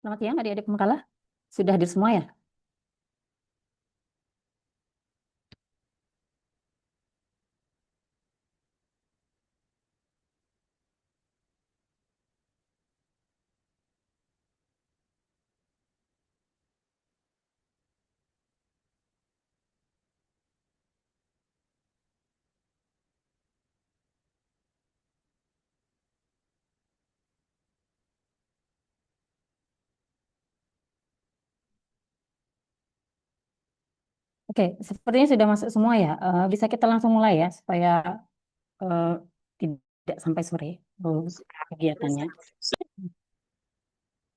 Selamat siang adik-adik pemakalah. Sudah hadir semua ya? Oke, sepertinya sudah masuk semua ya. Bisa kita langsung mulai ya, supaya eh, tidak sampai sore kegiatannya.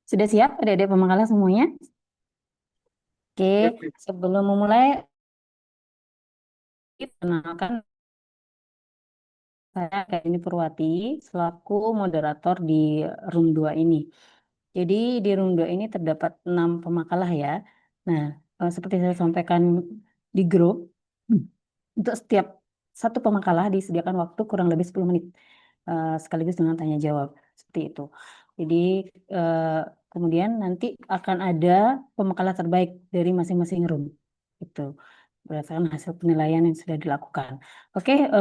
Sudah siap adik-adik pemakalah semuanya? Oke, sebelum memulai, perkenalkan saya Kaini Purwati selaku moderator di room 2 ini. Jadi di room 2 ini terdapat 6 pemakalah ya. Nah, seperti saya sampaikan di grup, untuk setiap satu pemakalah disediakan waktu kurang lebih 10 menit, sekaligus dengan tanya jawab. Seperti itu. Jadi eh, kemudian nanti akan ada pemakalah terbaik dari masing-masing room. Itu berdasarkan hasil penilaian yang sudah dilakukan. Oke,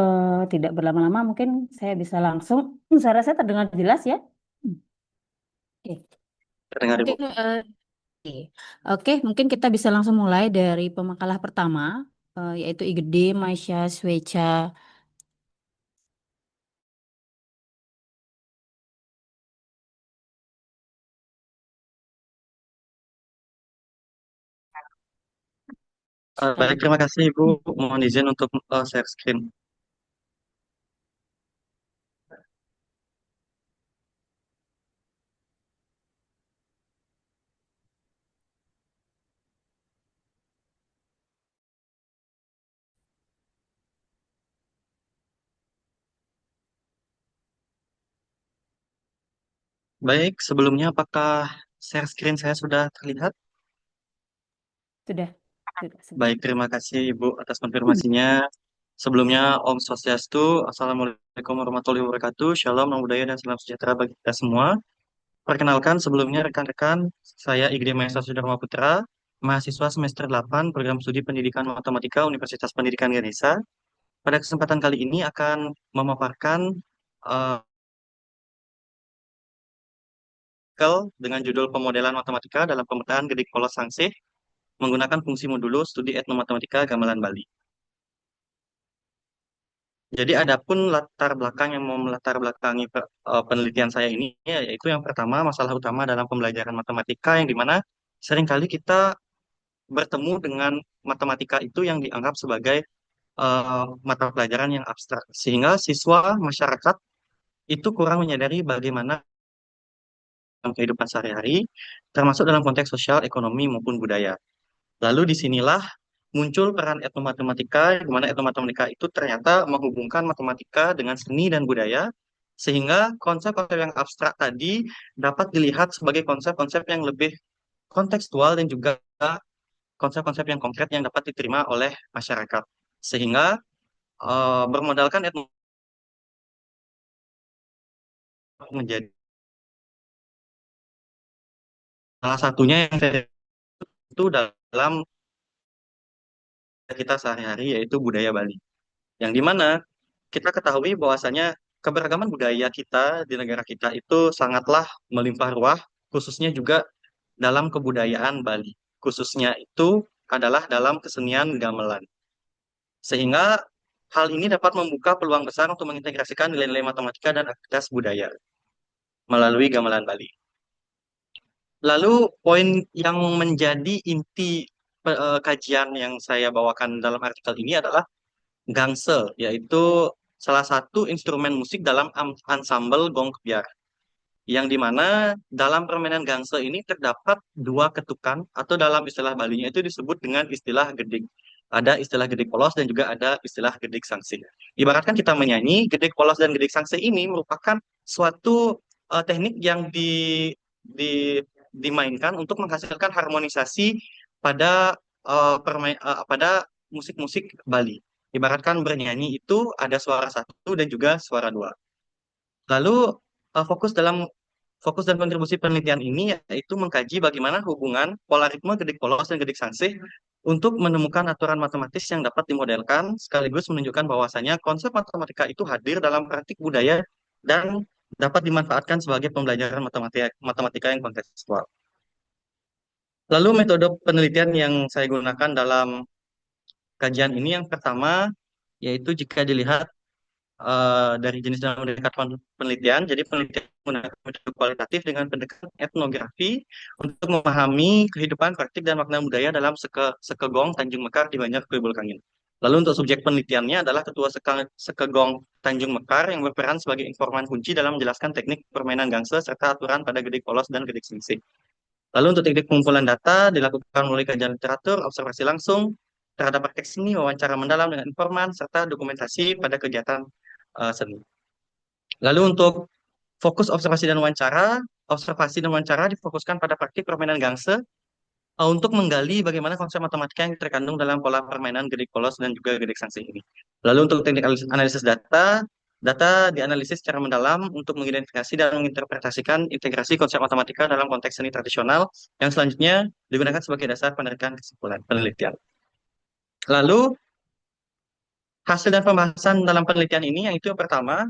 tidak berlama-lama mungkin saya bisa langsung. Suara saya terdengar jelas ya? Oke. Terdengar Ibu. Mungkin oke, Oke, mungkin kita bisa langsung mulai dari pemakalah pertama, yaitu IGD Maisha Swecha. Baik, Baik. terima kasih Ibu. Mohon izin untuk share screen. Baik, sebelumnya apakah share screen saya sudah terlihat? Sudah, sudah. Baik, terima kasih Ibu atas konfirmasinya. Sebelumnya, Om Swastiastu, Assalamualaikum warahmatullahi wabarakatuh, Shalom, Namo Buddhaya, dan salam sejahtera bagi kita semua. Perkenalkan, sebelumnya rekan-rekan, saya Igede Maesa Sudarma Putra, mahasiswa semester 8, Program Studi Pendidikan Matematika Universitas Pendidikan Ganesha. Pada kesempatan kali ini akan memaparkan eh, artikel dengan judul Pemodelan Matematika dalam Pemetaan Gedik Polos Sangsih menggunakan fungsi modulo studi etnomatematika gamelan Bali. Jadi adapun latar belakang yang mau melatar belakangi penelitian saya ini, yaitu yang pertama masalah utama dalam pembelajaran matematika yang dimana seringkali kita bertemu dengan matematika itu yang dianggap sebagai mata pelajaran yang abstrak, sehingga siswa masyarakat itu kurang menyadari bagaimana dalam kehidupan sehari-hari, termasuk dalam konteks sosial, ekonomi maupun budaya. Lalu disinilah muncul peran etnomatematika, di mana etnomatematika itu ternyata menghubungkan matematika dengan seni dan budaya, sehingga konsep-konsep yang abstrak tadi dapat dilihat sebagai konsep-konsep yang lebih kontekstual dan juga konsep-konsep yang konkret yang dapat diterima oleh masyarakat. Sehingga bermodalkan etnomatematika menjadi salah satunya yang saya itu dalam kita sehari-hari yaitu budaya Bali. Yang dimana kita ketahui bahwasanya keberagaman budaya kita di negara kita itu sangatlah melimpah ruah, khususnya juga dalam kebudayaan Bali. Khususnya itu adalah dalam kesenian gamelan. Sehingga hal ini dapat membuka peluang besar untuk mengintegrasikan nilai-nilai matematika dan aktivitas budaya melalui gamelan Bali. Lalu poin yang menjadi inti kajian yang saya bawakan dalam artikel ini adalah gangsel, yaitu salah satu instrumen musik dalam ensemble gong kebiar. Yang dimana dalam permainan gangsel ini terdapat dua ketukan atau dalam istilah Balinya itu disebut dengan istilah gedik. Ada istilah gedik polos dan juga ada istilah gedik sangsi. Ibaratkan kita menyanyi, gedik polos dan gedik sangsi ini merupakan suatu teknik yang di, dimainkan untuk menghasilkan harmonisasi pada pada musik-musik Bali. Ibaratkan bernyanyi itu ada suara satu dan juga suara dua. Lalu fokus dalam fokus dan kontribusi penelitian ini yaitu mengkaji bagaimana hubungan polaritme gedik polos dan gedik sangsih untuk menemukan aturan matematis yang dapat dimodelkan, sekaligus menunjukkan bahwasanya konsep matematika itu hadir dalam praktik budaya dan dapat dimanfaatkan sebagai pembelajaran matematika yang kontekstual. Lalu metode penelitian yang saya gunakan dalam kajian ini yang pertama yaitu jika dilihat dari jenis dan pendekatan penelitian. Jadi penelitian menggunakan metode kualitatif dengan pendekatan etnografi untuk memahami kehidupan, praktik, dan makna budaya dalam Sekegong Tanjung Mekar di Banjar Kliwon Kangin. Lalu untuk subjek penelitiannya adalah Ketua Sekegong Tanjung Mekar yang berperan sebagai informan kunci dalam menjelaskan teknik permainan gangsa serta aturan pada gedik polos dan gedik sengsing. Lalu untuk teknik pengumpulan data dilakukan melalui kajian literatur, observasi langsung terhadap praktek seni, wawancara mendalam dengan informan, serta dokumentasi pada kegiatan seni. Lalu untuk fokus observasi dan wawancara difokuskan pada praktik permainan gangse untuk menggali bagaimana konsep matematika yang terkandung dalam pola permainan gedik polos dan juga gedik sangsih ini. Lalu untuk teknik analisis data, data dianalisis secara mendalam untuk mengidentifikasi dan menginterpretasikan integrasi konsep matematika dalam konteks seni tradisional yang selanjutnya digunakan sebagai dasar penarikan kesimpulan penelitian. Lalu hasil dan pembahasan dalam penelitian ini yang itu yang pertama,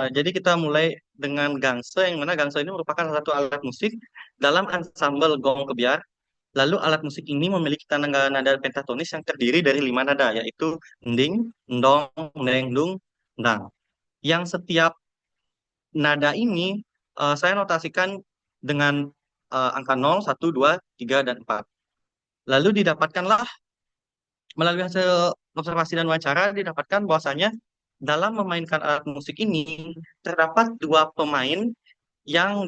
jadi kita mulai dengan gangsa, yang mana gangsa ini merupakan salah satu alat musik dalam ensemble gong kebiar. Lalu alat musik ini memiliki tangga nada pentatonis yang terdiri dari 5 nada, yaitu nding, ndong, ndeng, dung, ndang. Yang setiap nada ini saya notasikan dengan angka 0, 1, 2, 3, dan 4. Lalu didapatkanlah melalui hasil observasi dan wawancara didapatkan bahwasanya dalam memainkan alat musik ini terdapat 2 pemain yang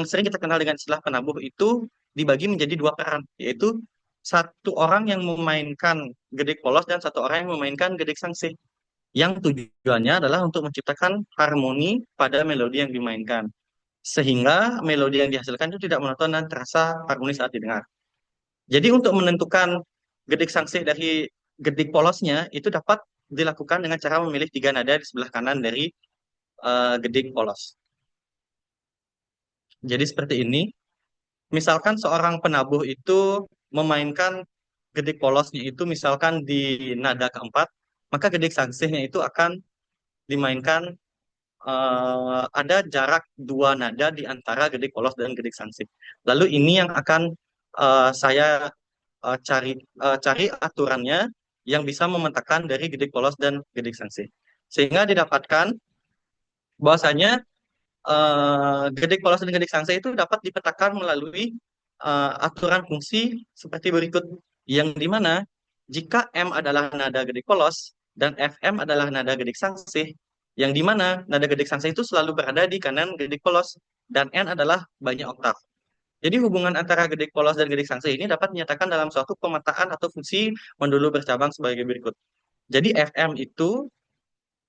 sering kita kenal dengan istilah penabuh itu dibagi menjadi 2 peran, yaitu satu orang yang memainkan gedik polos dan satu orang yang memainkan gedik sangsih. Yang tujuannya adalah untuk menciptakan harmoni pada melodi yang dimainkan, sehingga melodi yang dihasilkan itu tidak monoton dan terasa harmonis saat didengar. Jadi untuk menentukan gedik sangsih dari gedik polosnya itu dapat dilakukan dengan cara memilih 3 nada di sebelah kanan dari gedik polos. Jadi seperti ini. Misalkan seorang penabuh itu memainkan gedik polosnya itu misalkan di nada keempat, maka gedik sangsihnya itu akan dimainkan ada jarak 2 nada di antara gedik polos dan gedik sangsih. Lalu ini yang akan saya cari aturannya yang bisa memetakan dari gedik polos dan gedik sangsih. Sehingga didapatkan bahwasanya gedik polos dan gedik sangsih itu dapat dipetakan melalui aturan fungsi seperti berikut, yang dimana jika M adalah nada gedik polos dan FM adalah nada gedik sangsih, yang dimana nada gedik sangsih itu selalu berada di kanan gedik polos dan N adalah banyak oktav. Jadi hubungan antara gedik polos dan gedik sangsih ini dapat dinyatakan dalam suatu pemetaan atau fungsi mendulu bercabang sebagai berikut. Jadi FM itu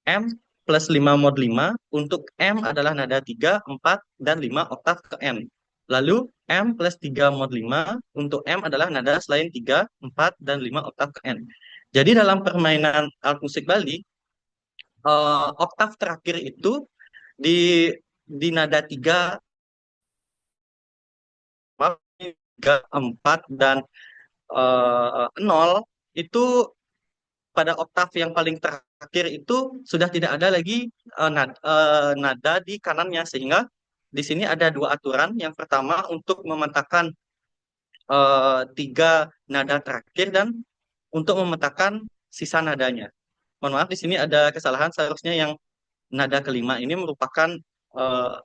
M plus 5 mod 5, untuk M adalah nada 3, 4, dan 5 oktav ke N. Lalu M plus 3 mod 5, untuk M adalah nada selain 3, 4, dan 5 oktav ke N. Jadi dalam permainan alat musik Bali, oktav terakhir itu di nada 3, 4, dan 0 itu pada oktav yang paling terakhir itu sudah tidak ada lagi nada di kanannya, sehingga di sini ada 2 aturan. Yang pertama untuk memetakan 3 nada terakhir dan untuk memetakan sisa nadanya. Mohon maaf, di sini ada kesalahan, seharusnya yang nada kelima ini merupakan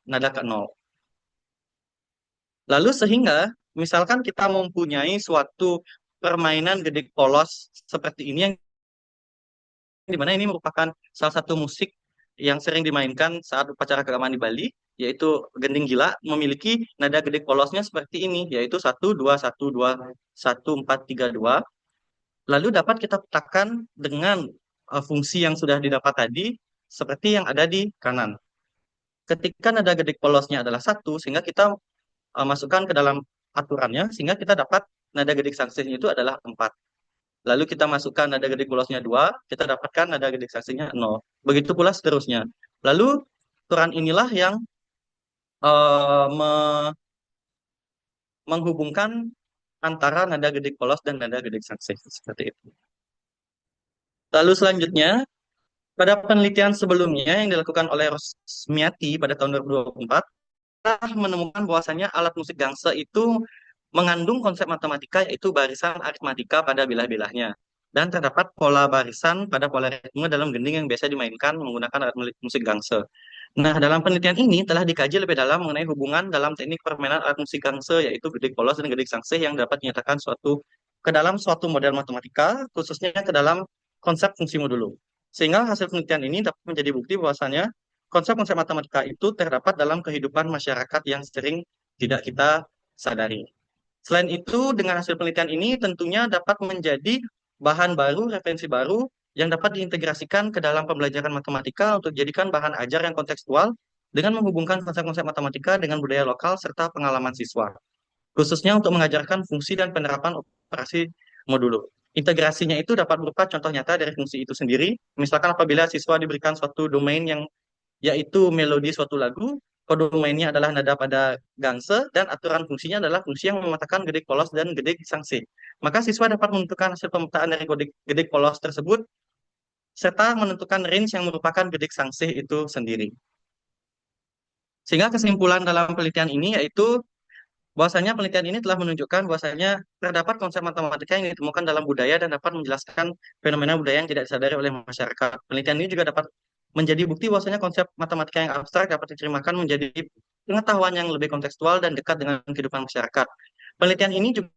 nada ke-0. Lalu sehingga misalkan kita mempunyai suatu permainan gedik polos seperti ini, yang dimana ini merupakan salah satu musik yang sering dimainkan saat upacara keagamaan di Bali, yaitu gending gila, memiliki nada gedik polosnya seperti ini, yaitu 1, 2, 1, 2, 1, 4, 3, 2. Lalu dapat kita petakan dengan fungsi yang sudah didapat tadi, seperti yang ada di kanan. Ketika nada gedik polosnya adalah 1, sehingga kita masukkan ke dalam aturannya, sehingga kita dapat nada gedik sangsihnya itu adalah 4. Lalu kita masukkan nada gedik polosnya 2, kita dapatkan nada gedik sangsihnya 0. Begitu pula seterusnya. Lalu aturan inilah yang me- menghubungkan antara nada gedik polos dan nada gedik saksih seperti itu. Lalu selanjutnya, pada penelitian sebelumnya yang dilakukan oleh Rosmiati pada tahun 2024, telah menemukan bahwasanya alat musik gangsa itu mengandung konsep matematika yaitu barisan aritmatika pada bilah-bilahnya. Dan terdapat pola barisan pada pola ritme dalam gending yang biasa dimainkan menggunakan alat musik gangsa. Nah, dalam penelitian ini telah dikaji lebih dalam mengenai hubungan dalam teknik permainan alat musik gangsa yaitu gedik polos dan gedik sangsih yang dapat dinyatakan ke dalam suatu model matematika, khususnya ke dalam konsep fungsi modulo. Sehingga hasil penelitian ini dapat menjadi bukti bahwasanya konsep-konsep matematika itu terdapat dalam kehidupan masyarakat yang sering tidak kita sadari. Selain itu, dengan hasil penelitian ini tentunya dapat menjadi bahan baru, referensi baru yang dapat diintegrasikan ke dalam pembelajaran matematika untuk dijadikan bahan ajar yang kontekstual dengan menghubungkan konsep-konsep matematika dengan budaya lokal serta pengalaman siswa, khususnya untuk mengajarkan fungsi dan penerapan operasi modulo. Integrasinya itu dapat berupa contoh nyata dari fungsi itu sendiri, misalkan apabila siswa diberikan suatu domain yang yaitu melodi suatu lagu, kode mainnya adalah nada pada gangse, dan aturan fungsinya adalah fungsi yang memetakan gedik polos dan gedik sangsi. Maka siswa dapat menentukan hasil pemetaan dari gedik, gedik polos tersebut, serta menentukan range yang merupakan gedik sangsi itu sendiri. Sehingga kesimpulan dalam penelitian ini yaitu bahwasanya penelitian ini telah menunjukkan bahwasanya terdapat konsep matematika yang ditemukan dalam budaya dan dapat menjelaskan fenomena budaya yang tidak disadari oleh masyarakat. Penelitian ini juga dapat menjadi bukti bahwasanya konsep matematika yang abstrak dapat diterjemahkan menjadi pengetahuan yang lebih kontekstual dan dekat dengan kehidupan masyarakat. Penelitian ini juga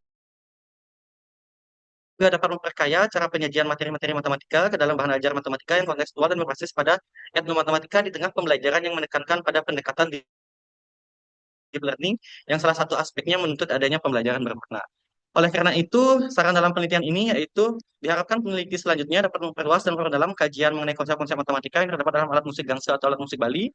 dapat memperkaya cara penyajian materi-materi matematika ke dalam bahan ajar matematika yang kontekstual dan berbasis pada etnomatematika di tengah pembelajaran yang menekankan pada pendekatan deep learning yang salah satu aspeknya menuntut adanya pembelajaran bermakna. Oleh karena itu, saran dalam penelitian ini yaitu diharapkan peneliti selanjutnya dapat memperluas dan memperdalam kajian mengenai konsep-konsep matematika yang terdapat dalam alat musik gangsa atau alat musik Bali.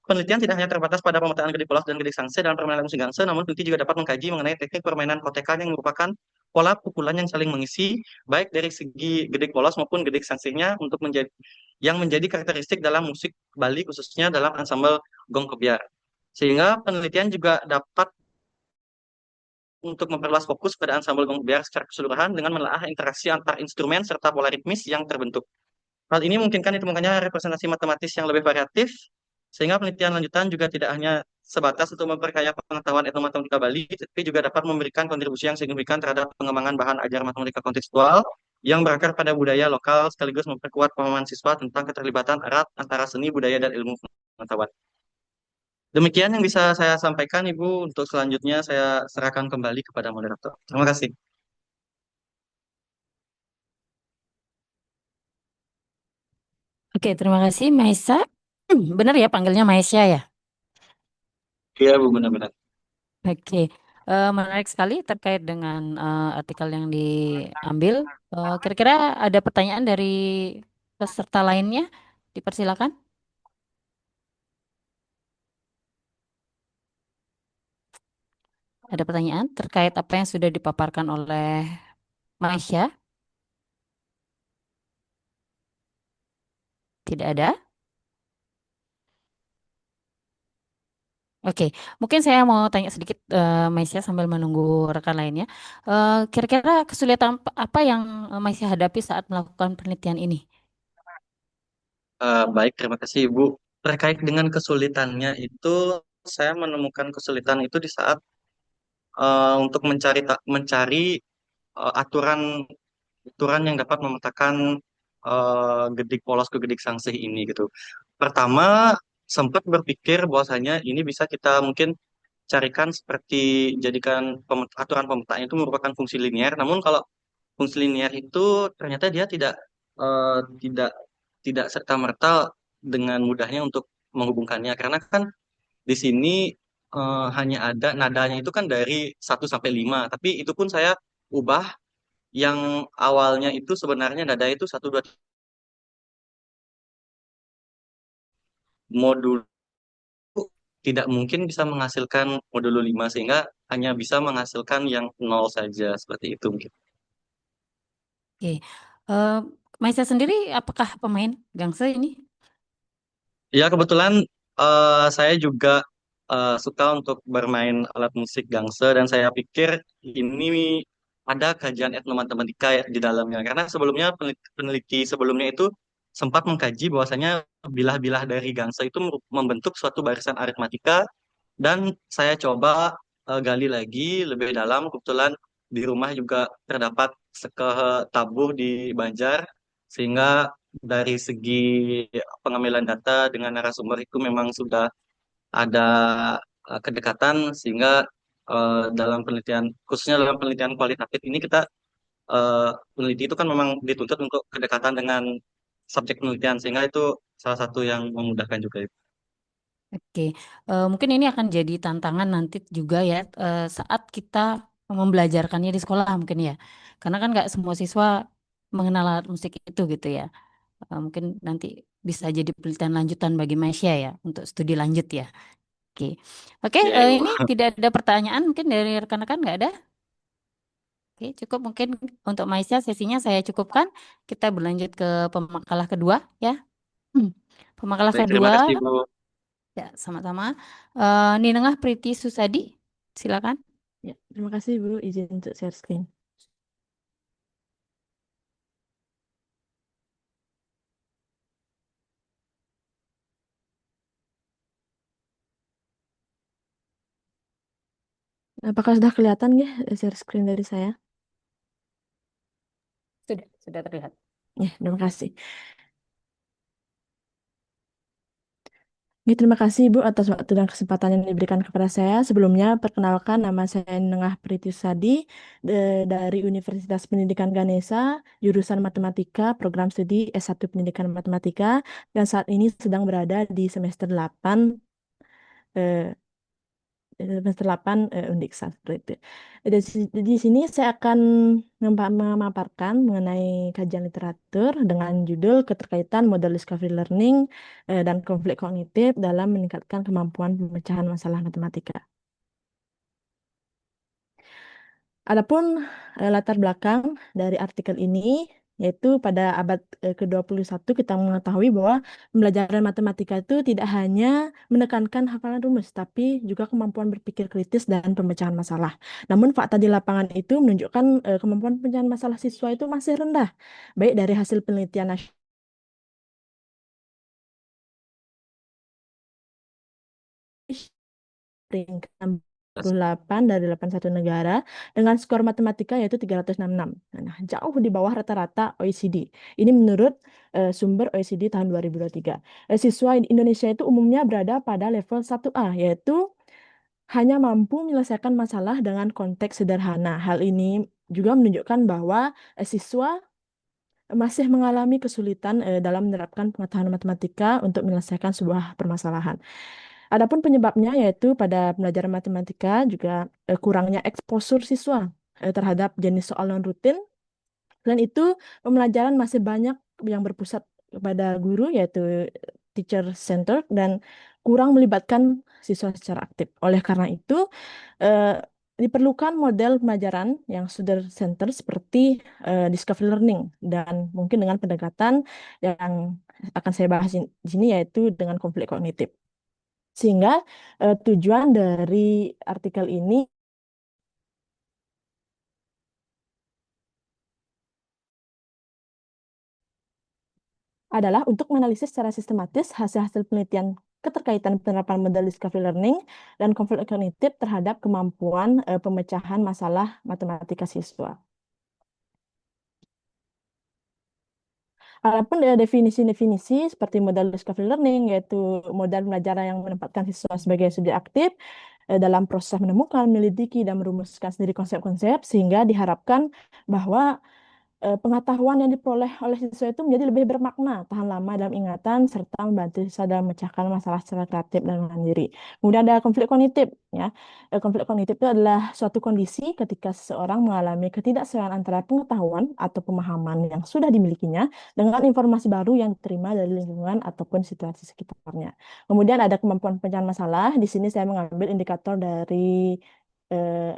Penelitian tidak hanya terbatas pada pemetaan gedik polos dan gedik sangse dalam permainan alat musik gangsa, namun peneliti juga dapat mengkaji mengenai teknik permainan kotekan yang merupakan pola pukulan yang saling mengisi, baik dari segi gedik polos maupun gedik sangsihnya untuk menjadi karakteristik dalam musik Bali khususnya dalam ensemble gong kebiar. Sehingga penelitian juga dapat untuk memperluas fokus pada ensemble gong biar secara keseluruhan dengan menelaah interaksi antar instrumen serta pola ritmis yang terbentuk. Hal ini memungkinkan ditemukannya representasi matematis yang lebih variatif, sehingga penelitian lanjutan juga tidak hanya sebatas untuk memperkaya pengetahuan etnomatematika Bali, tapi juga dapat memberikan kontribusi yang signifikan terhadap pengembangan bahan ajar matematika kontekstual yang berakar pada budaya lokal sekaligus memperkuat pemahaman siswa tentang keterlibatan erat antara seni, budaya, dan ilmu pengetahuan. Demikian yang bisa saya sampaikan, Ibu. Untuk selanjutnya saya serahkan kembali kepada moderator. Terima kasih. Oke, terima kasih Maisa. Benar ya panggilnya Maisha ya? Iya, Bu, benar-benar. Oke, menarik sekali terkait dengan artikel yang diambil. Kira-kira ada pertanyaan dari peserta lainnya? Dipersilakan. Ada pertanyaan terkait apa yang sudah dipaparkan oleh Maisha? Tidak ada? Oke, mungkin saya mau tanya sedikit Maisha sambil menunggu rekan lainnya. Kira-kira kesulitan apa yang Maisha hadapi saat melakukan penelitian ini? Baik, terima kasih, Ibu. Terkait dengan kesulitannya itu, saya menemukan kesulitan itu di saat untuk mencari aturan aturan yang dapat memetakan gedik polos ke gedik sangsih ini gitu. Pertama, sempat berpikir bahwasanya ini bisa kita mungkin carikan seperti jadikan aturan pemetaan itu merupakan fungsi linear. Namun kalau fungsi linear itu ternyata dia eh, tidak tidak serta-merta dengan mudahnya untuk menghubungkannya karena kan di sini hanya ada nadanya itu kan dari 1 sampai 5, tapi itu pun saya ubah yang awalnya itu sebenarnya nada itu 1 2 modul tidak mungkin bisa menghasilkan modulo 5 sehingga hanya bisa menghasilkan yang nol saja seperti itu mungkin. Oke, eh, Maisa sendiri apakah pemain gangsa ini? Ya kebetulan saya juga suka untuk bermain alat musik gangse dan saya pikir ini ada kajian etnomatematika ya di dalamnya karena sebelumnya peneliti sebelumnya itu sempat mengkaji bahwasanya bilah-bilah dari gangsa itu membentuk suatu barisan aritmatika dan saya coba gali lagi lebih dalam kebetulan di rumah juga terdapat tabur di Banjar sehingga dari segi pengambilan data dengan narasumber itu memang sudah ada kedekatan sehingga dalam penelitian khususnya dalam penelitian kualitatif ini kita peneliti itu kan memang dituntut untuk kedekatan dengan subjek penelitian sehingga itu salah satu yang memudahkan juga itu. Oke, mungkin ini akan jadi tantangan nanti juga ya saat kita membelajarkannya di sekolah mungkin ya, karena kan nggak semua siswa mengenal alat musik itu gitu ya. Mungkin nanti bisa jadi penelitian lanjutan bagi Malaysia ya untuk studi lanjut ya. Oke, oke, Ya, Ibu. ini tidak ada pertanyaan mungkin dari rekan-rekan nggak ada. Oke, cukup mungkin untuk Malaysia sesinya saya cukupkan. Kita berlanjut ke pemakalah kedua ya. Hmm. Pemakalah Baik, terima kedua. kasih Bu. Ya, sama-sama. Ninengah Priti Susadi, silakan. Ya, terima kasih Bu, izin untuk share screen. Apakah sudah kelihatan ya share screen dari saya? Sudah terlihat. Ya, terima kasih. Ya, terima kasih Ibu atas waktu dan kesempatan yang diberikan kepada saya. Sebelumnya, perkenalkan nama saya Nengah Pritisadi dari Universitas Pendidikan Ganesha, jurusan Matematika, program studi S1 Pendidikan Matematika, dan saat ini sedang berada di semester 8 eh, semester 8 Undiksa seperti itu. Di sini saya akan memaparkan mengenai kajian literatur dengan judul Keterkaitan Model Discovery Learning dan Konflik Kognitif dalam Meningkatkan Kemampuan Pemecahan Masalah Matematika. Adapun latar belakang dari artikel ini yaitu pada abad ke-21 kita mengetahui bahwa pembelajaran matematika itu tidak hanya menekankan hafalan rumus tapi juga kemampuan berpikir kritis dan pemecahan masalah. Namun fakta di lapangan itu menunjukkan kemampuan pemecahan masalah siswa itu masih rendah, baik dari hasil penelitian nasional peringkat 68 dari 81 negara dengan skor matematika yaitu 366. Nah, jauh di bawah rata-rata OECD. Ini menurut sumber OECD tahun 2023. Siswa di Indonesia itu umumnya berada pada level 1A, yaitu hanya mampu menyelesaikan masalah dengan konteks sederhana. Hal ini juga menunjukkan bahwa siswa masih mengalami kesulitan dalam menerapkan pengetahuan matematika untuk menyelesaikan sebuah permasalahan. Adapun penyebabnya yaitu pada pembelajaran matematika juga kurangnya eksposur siswa terhadap jenis soal non rutin. Selain itu, pembelajaran masih banyak yang berpusat kepada guru yaitu teacher center dan kurang melibatkan siswa secara aktif. Oleh karena itu, eh, diperlukan model pembelajaran yang student center seperti discovery learning dan mungkin dengan pendekatan yang akan saya bahas di sini yaitu dengan konflik kognitif. Sehingga tujuan dari artikel ini adalah untuk menganalisis secara sistematis hasil-hasil penelitian keterkaitan penerapan model discovery learning dan konflik kognitif terhadap kemampuan pemecahan masalah matematika siswa. Adapun definisi-definisi seperti model discovery learning, yaitu model pembelajaran yang menempatkan siswa sebagai subjek aktif dalam proses menemukan, menyelidiki, dan merumuskan sendiri konsep-konsep, sehingga diharapkan bahwa pengetahuan yang diperoleh oleh siswa itu menjadi lebih bermakna, tahan lama dalam ingatan, serta membantu siswa dalam memecahkan masalah secara kreatif dan mandiri. Kemudian ada konflik kognitif, ya. Konflik kognitif itu adalah suatu kondisi ketika seseorang mengalami ketidaksesuaian antara pengetahuan atau pemahaman yang sudah dimilikinya dengan informasi baru yang diterima dari lingkungan ataupun situasi sekitarnya. Kemudian ada kemampuan pemecahan masalah. Di sini saya mengambil indikator dari eh,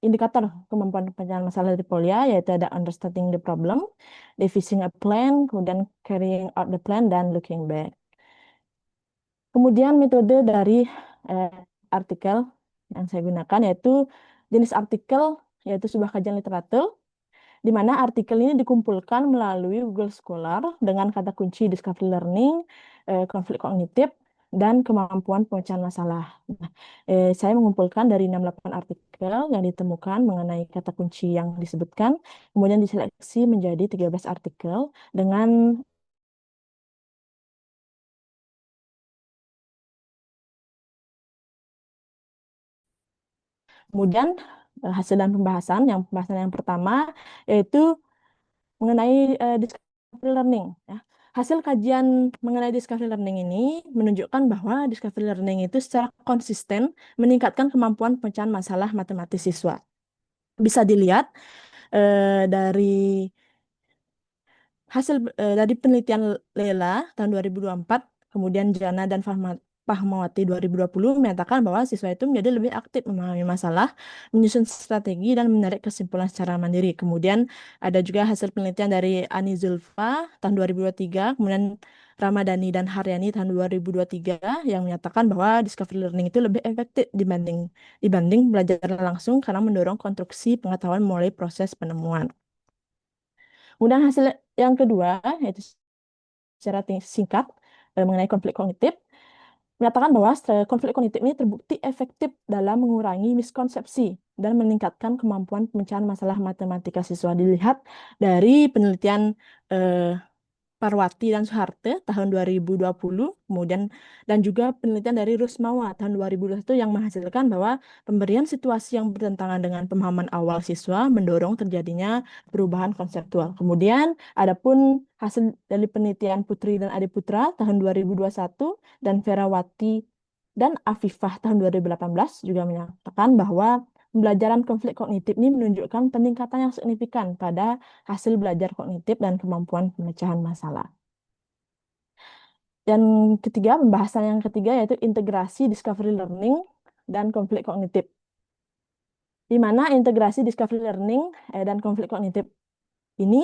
indikator kemampuan penyelesaian masalah dari Polya, yaitu ada understanding the problem, devising a plan, kemudian carrying out the plan, dan looking back. Kemudian metode dari eh, artikel yang saya gunakan, yaitu jenis artikel, yaitu sebuah kajian literatur, di mana artikel ini dikumpulkan melalui Google Scholar dengan kata kunci discovery learning, konflik kognitif, dan kemampuan pemecahan masalah. Nah, saya mengumpulkan dari 68 artikel yang ditemukan mengenai kata kunci yang disebutkan, kemudian diseleksi menjadi 13 artikel dengan kemudian hasil dan pembahasan yang pertama yaitu mengenai discovery learning. Ya. Hasil kajian mengenai discovery learning ini menunjukkan bahwa discovery learning itu secara konsisten meningkatkan kemampuan pemecahan masalah matematis siswa. Bisa dilihat dari hasil dari penelitian Lela tahun 2024, kemudian Jana dan Fahmawati 2020 menyatakan bahwa siswa itu menjadi lebih aktif memahami masalah, menyusun strategi, dan menarik kesimpulan secara mandiri. Kemudian ada juga hasil penelitian dari Ani Zulfa tahun 2023, kemudian Ramadhani dan Haryani tahun 2023 yang menyatakan bahwa discovery learning itu lebih efektif dibanding belajar langsung karena mendorong konstruksi pengetahuan mulai proses penemuan. Kemudian hasil yang kedua, yaitu secara singkat mengenai konflik kognitif, menyatakan bahwa konflik kognitif ini terbukti efektif dalam mengurangi miskonsepsi dan meningkatkan kemampuan pemecahan masalah matematika siswa. Dilihat dari penelitian eh, Parwati dan Soeharto tahun 2020, kemudian dan juga penelitian dari Rusmawa tahun 2021 yang menghasilkan bahwa pemberian situasi yang bertentangan dengan pemahaman awal siswa mendorong terjadinya perubahan konseptual. Kemudian adapun hasil dari penelitian Putri dan Adi Putra tahun 2021 dan Ferawati dan Afifah tahun 2018 juga menyatakan bahwa pembelajaran konflik kognitif ini menunjukkan peningkatan yang signifikan pada hasil belajar kognitif dan kemampuan pemecahan masalah. Dan ketiga, pembahasan yang ketiga yaitu integrasi discovery learning dan konflik kognitif. Di mana integrasi discovery learning dan konflik kognitif ini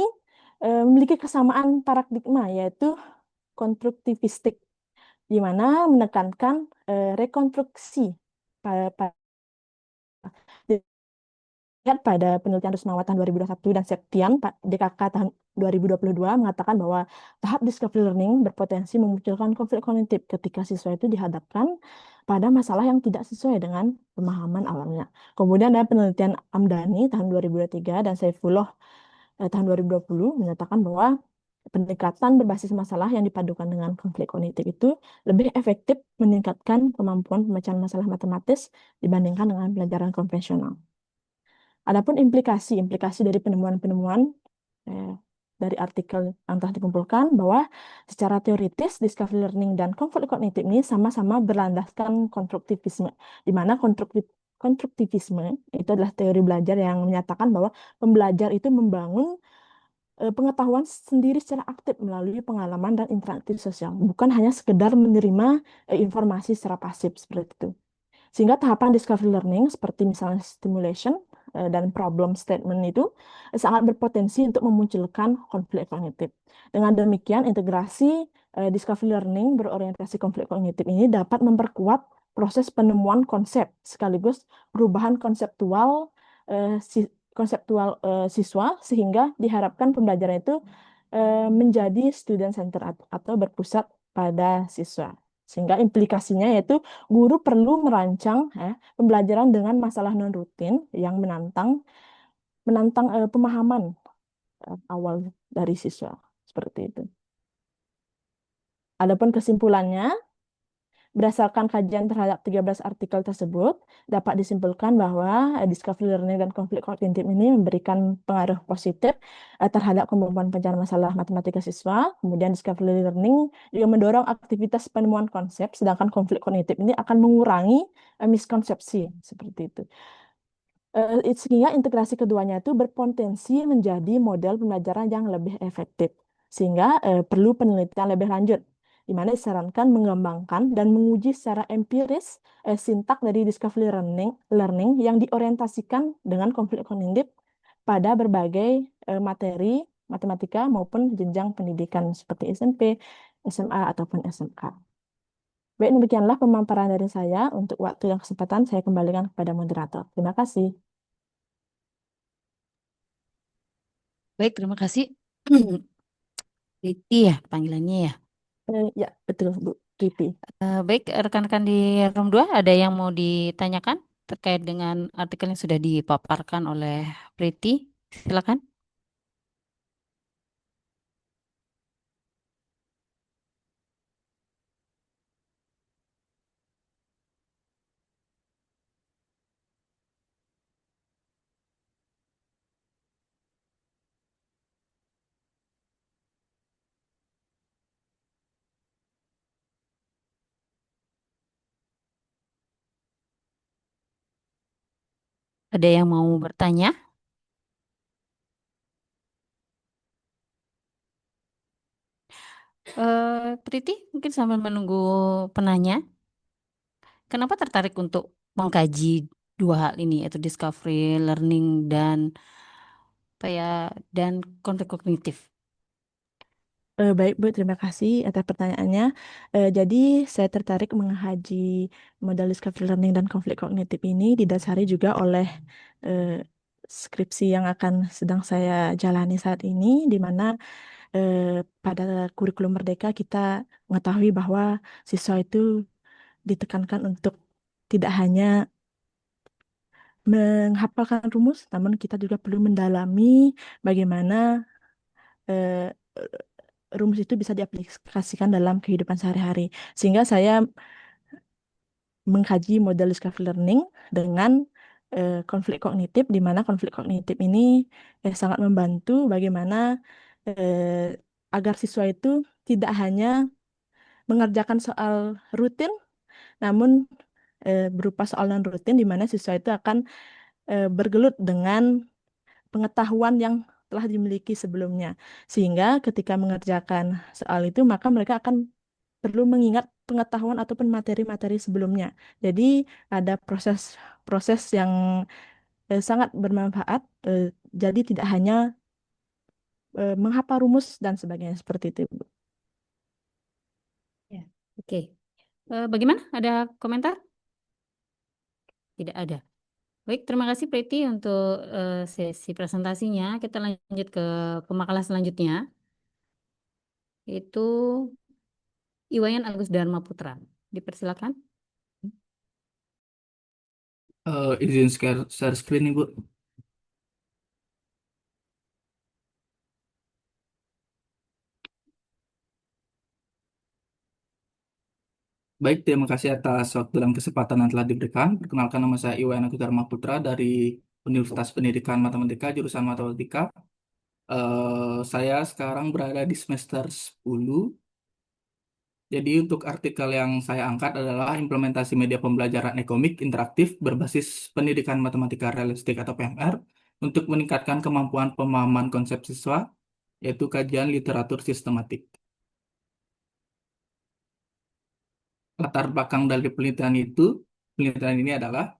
memiliki kesamaan paradigma yaitu konstruktivistik, di mana menekankan rekonstruksi pada penelitian Rusmawa tahun 2021 dan Septian DKK tahun 2022 mengatakan bahwa tahap discovery learning berpotensi memunculkan konflik kognitif ketika siswa itu dihadapkan pada masalah yang tidak sesuai dengan pemahaman awalnya. Kemudian ada penelitian Amdani tahun 2023 dan Saifullah tahun 2020 menyatakan bahwa pendekatan berbasis masalah yang dipadukan dengan konflik kognitif itu lebih efektif meningkatkan kemampuan pemecahan masalah matematis dibandingkan dengan pelajaran konvensional. Adapun implikasi dari penemuan-penemuan dari artikel yang telah dikumpulkan bahwa secara teoritis discovery learning dan konflik kognitif ini sama-sama berlandaskan konstruktivisme, di mana konstruktivisme itu adalah teori belajar yang menyatakan bahwa pembelajar itu membangun pengetahuan sendiri secara aktif melalui pengalaman dan interaksi sosial, bukan hanya sekedar menerima informasi secara pasif seperti itu. Sehingga tahapan discovery learning seperti misalnya stimulation dan problem statement itu sangat berpotensi untuk memunculkan konflik kognitif. Dengan demikian, integrasi discovery learning berorientasi konflik kognitif ini dapat memperkuat proses penemuan konsep sekaligus perubahan konseptual siswa sehingga diharapkan pembelajaran itu menjadi student center atau berpusat pada siswa. Sehingga implikasinya yaitu guru perlu merancang pembelajaran dengan masalah non rutin yang menantang pemahaman awal dari siswa seperti itu. Adapun kesimpulannya, berdasarkan kajian terhadap 13 artikel tersebut, dapat disimpulkan bahwa discovery learning dan konflik kognitif ini memberikan pengaruh positif terhadap kemampuan pencarian masalah matematika siswa. Kemudian discovery learning juga mendorong aktivitas penemuan konsep, sedangkan konflik kognitif ini akan mengurangi miskonsepsi seperti itu. Sehingga integrasi keduanya itu berpotensi menjadi model pembelajaran yang lebih efektif. Sehingga perlu penelitian lebih lanjut, di mana disarankan mengembangkan dan menguji secara empiris sintak dari discovery learning yang diorientasikan dengan konflik kognitif pada berbagai materi matematika maupun jenjang pendidikan seperti SMP, SMA, ataupun SMK. Baik, demikianlah pemaparan dari saya. Untuk waktu dan kesempatan, saya kembalikan kepada moderator. Terima kasih. Baik, terima kasih. Riti ya panggilannya ya. Ya, betul, Bu Priti. Baik, rekan-rekan di room 2 ada yang mau ditanyakan terkait dengan artikel yang sudah dipaparkan oleh Priti? Silakan. Ada yang mau bertanya? Priti, mungkin sambil menunggu penanya, kenapa tertarik untuk mengkaji dua hal ini, yaitu discovery learning dan apa ya, dan konflik kognitif? Baik, Bu, terima kasih atas pertanyaannya. Jadi, saya tertarik mengkaji modal discovery learning dan konflik kognitif ini didasari juga oleh eh, skripsi yang akan sedang saya jalani saat ini, di mana eh, pada kurikulum Merdeka kita mengetahui bahwa siswa itu ditekankan untuk tidak hanya menghafalkan rumus, namun kita juga perlu mendalami bagaimana eh, rumus itu bisa diaplikasikan dalam kehidupan sehari-hari. Sehingga saya mengkaji model discovery learning dengan konflik kognitif, di mana konflik kognitif ini sangat membantu bagaimana agar siswa itu tidak hanya mengerjakan soal rutin, namun berupa soal non rutin, di mana siswa itu akan bergelut dengan pengetahuan yang telah dimiliki sebelumnya. Sehingga ketika mengerjakan soal itu, maka mereka akan perlu mengingat pengetahuan ataupun materi-materi sebelumnya. Jadi ada proses-proses yang sangat bermanfaat. Jadi tidak hanya menghafal rumus dan sebagainya seperti itu, Bu. Ya. Oke. Bagaimana? Ada komentar? Tidak ada. Baik, terima kasih Priti untuk sesi presentasinya. Kita lanjut ke pemakalah selanjutnya, yaitu Iwayan Agus Dharma Putra. Dipersilakan. Izin share screen nih, Bu. Baik, terima kasih atas waktu dan kesempatan yang telah diberikan. Perkenalkan, nama saya Iwan Agus Dharma Putra dari Universitas Pendidikan Matematika, jurusan Matematika. Saya sekarang berada di semester 10. Jadi untuk artikel yang saya angkat adalah implementasi media pembelajaran ekomik interaktif berbasis pendidikan matematika realistik atau PMR untuk meningkatkan kemampuan pemahaman konsep siswa, yaitu kajian literatur sistematik. Latar belakang dari penelitian ini adalah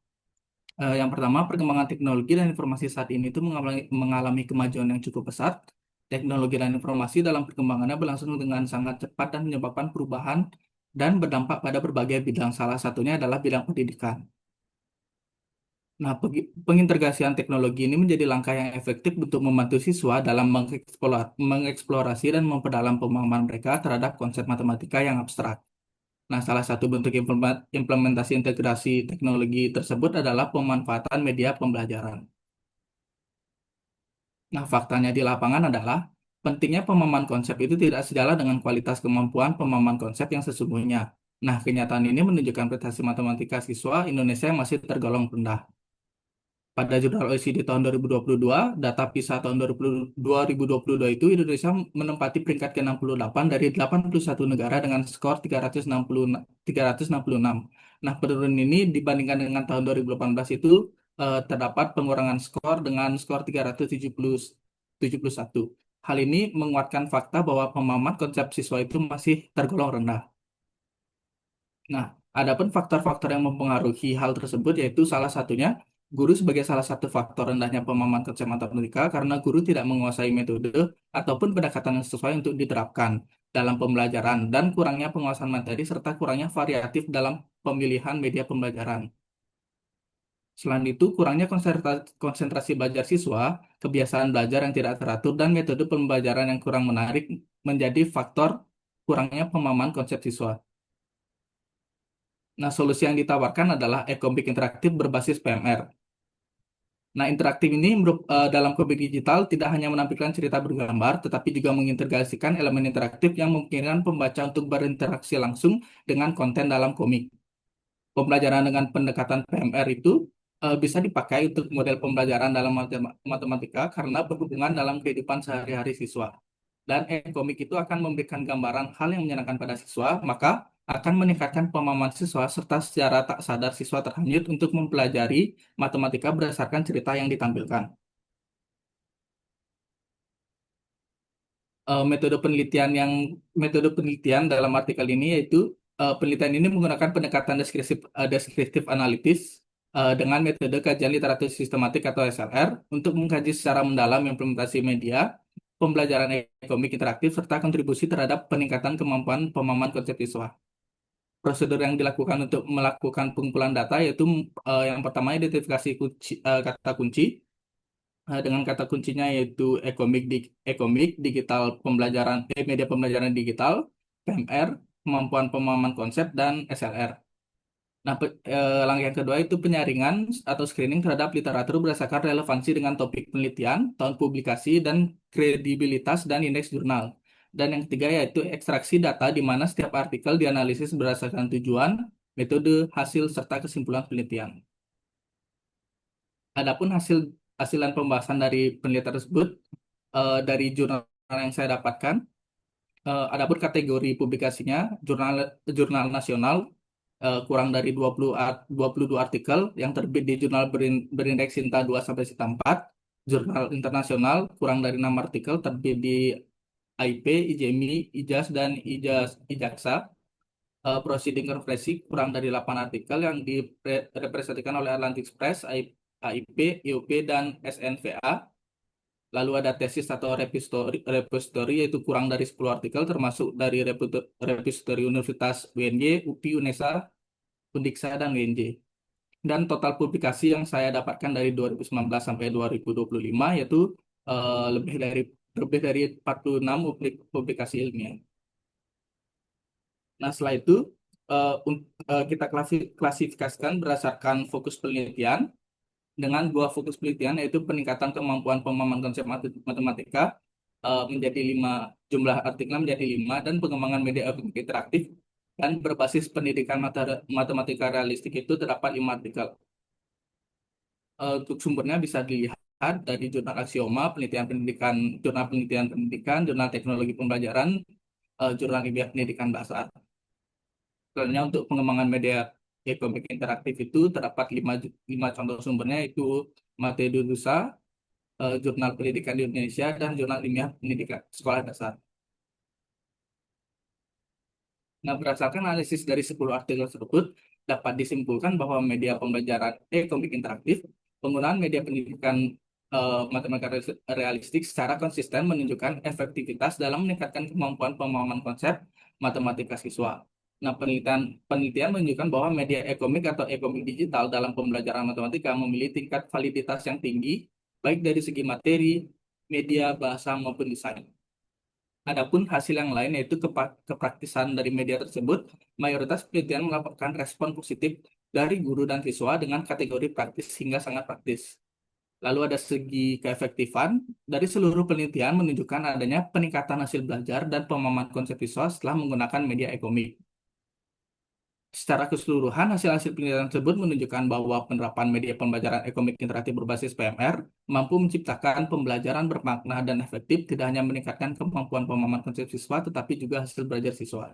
yang pertama, perkembangan teknologi dan informasi saat ini itu mengalami kemajuan yang cukup pesat. Teknologi dan informasi dalam perkembangannya berlangsung dengan sangat cepat dan menyebabkan perubahan dan berdampak pada berbagai bidang. Salah satunya adalah bidang pendidikan. Nah, pengintegrasian teknologi ini menjadi langkah yang efektif untuk membantu siswa dalam mengeksplorasi dan memperdalam pemahaman mereka terhadap konsep matematika yang abstrak. Nah, salah satu bentuk implementasi integrasi teknologi tersebut adalah pemanfaatan media pembelajaran. Nah, faktanya di lapangan adalah pentingnya pemahaman konsep itu tidak sejalan dengan kualitas kemampuan pemahaman konsep yang sesungguhnya. Nah, kenyataan ini menunjukkan prestasi matematika siswa Indonesia yang masih tergolong rendah. Pada jurnal OECD tahun 2022, data PISA tahun 2022 itu Indonesia menempati peringkat ke-68 dari 81 negara dengan skor 366. Nah, penurunan ini dibandingkan dengan tahun 2018 itu terdapat pengurangan skor dengan skor 371. Hal ini menguatkan fakta bahwa pemahaman konsep siswa itu masih tergolong rendah. Nah, adapun faktor-faktor yang mempengaruhi hal tersebut yaitu salah satunya guru sebagai salah satu faktor rendahnya pemahaman konsep matematika karena guru tidak menguasai metode ataupun pendekatan yang sesuai untuk diterapkan. dalam pembelajaran dan kurangnya penguasaan materi serta kurangnya variatif dalam pemilihan media pembelajaran. Selain itu, kurangnya konsentrasi belajar siswa, kebiasaan belajar yang tidak teratur, dan metode pembelajaran yang kurang menarik menjadi faktor kurangnya pemahaman konsep siswa. Nah, solusi yang ditawarkan adalah e-komik interaktif berbasis PMR. Nah, interaktif ini dalam komik digital tidak hanya menampilkan cerita bergambar, tetapi juga mengintegrasikan elemen interaktif yang memungkinkan pembaca untuk berinteraksi langsung dengan konten dalam komik. Pembelajaran dengan pendekatan PMR itu bisa dipakai untuk model pembelajaran dalam matematika karena berhubungan dalam kehidupan sehari-hari siswa. Dan e-komik itu akan memberikan gambaran hal yang menyenangkan pada siswa, maka akan meningkatkan pemahaman siswa serta secara tak sadar siswa terhanyut untuk mempelajari matematika berdasarkan cerita yang ditampilkan. Metode penelitian dalam artikel ini yaitu penelitian ini menggunakan pendekatan deskriptif analitis dengan metode kajian literatur sistematik atau SLR untuk mengkaji secara mendalam implementasi media, pembelajaran e-komik interaktif serta kontribusi terhadap peningkatan kemampuan pemahaman konsep siswa. Prosedur yang dilakukan untuk melakukan pengumpulan data yaitu yang pertama identifikasi kata kunci dengan kata kuncinya yaitu e-komik, digital pembelajaran, media pembelajaran digital, PMR, kemampuan pemahaman konsep, dan SLR. Nah, langkah yang kedua itu penyaringan atau screening terhadap literatur berdasarkan relevansi dengan topik penelitian, tahun publikasi, dan kredibilitas dan indeks jurnal. Dan yang ketiga yaitu ekstraksi data di mana setiap artikel dianalisis berdasarkan tujuan, metode, hasil, serta kesimpulan penelitian. Adapun hasilan pembahasan dari penelitian tersebut dari jurnal yang saya dapatkan, adapun kategori publikasinya jurnal jurnal nasional kurang dari 22 artikel yang terbit di jurnal berindeks Sinta 2 sampai Sinta 4, jurnal internasional kurang dari 6 artikel terbit di AIP, IJMI, IJAS dan IJAKSA. Proceeding konferensi kurang dari 8 artikel yang direpresentasikan oleh Atlantic Press, AIP, IOP, dan SNVA. Lalu ada tesis atau repository yaitu kurang dari 10 artikel termasuk dari repository Universitas UNY, UPI, UNESA, Undiksa, dan UNJ. Dan total publikasi yang saya dapatkan dari 2019 sampai 2025 yaitu lebih dari 46 publikasi ilmiah. Nah, setelah itu kita klasifikasikan berdasarkan fokus penelitian dengan dua fokus penelitian yaitu peningkatan kemampuan pemahaman konsep matematika menjadi 5, jumlah artikelnya menjadi 5, dan pengembangan media interaktif dan berbasis pendidikan matematika realistik itu terdapat 5 artikel. Untuk sumbernya bisa dilihat dari jurnal Aksioma, jurnal penelitian pendidikan, jurnal teknologi pembelajaran, jurnal ilmiah pendidikan bahasa. Sebenarnya untuk pengembangan media e-komik interaktif itu terdapat 5 contoh sumbernya yaitu Materi Dusa, Jurnal Pendidikan di Indonesia, dan Jurnal Ilmiah Pendidikan Sekolah Dasar. Nah, berdasarkan analisis dari 10 artikel tersebut, dapat disimpulkan bahwa media pembelajaran e-komik interaktif, penggunaan media pendidikan matematika realistik secara konsisten menunjukkan efektivitas dalam meningkatkan kemampuan pemahaman konsep matematika siswa. Nah, penelitian menunjukkan bahwa media e-komik atau e-komik digital dalam pembelajaran matematika memiliki tingkat validitas yang tinggi, baik dari segi materi, media, bahasa, maupun desain. Adapun hasil yang lain yaitu kepraktisan dari media tersebut, mayoritas penelitian melaporkan respon positif dari guru dan siswa dengan kategori praktis hingga sangat praktis. Lalu ada segi keefektifan, dari seluruh penelitian menunjukkan adanya peningkatan hasil belajar dan pemahaman konsep siswa setelah menggunakan media e-komik. Secara keseluruhan, hasil-hasil penelitian tersebut menunjukkan bahwa penerapan media pembelajaran e-komik interaktif berbasis PMR mampu menciptakan pembelajaran bermakna dan efektif, tidak hanya meningkatkan kemampuan pemahaman konsep siswa, tetapi juga hasil belajar siswa.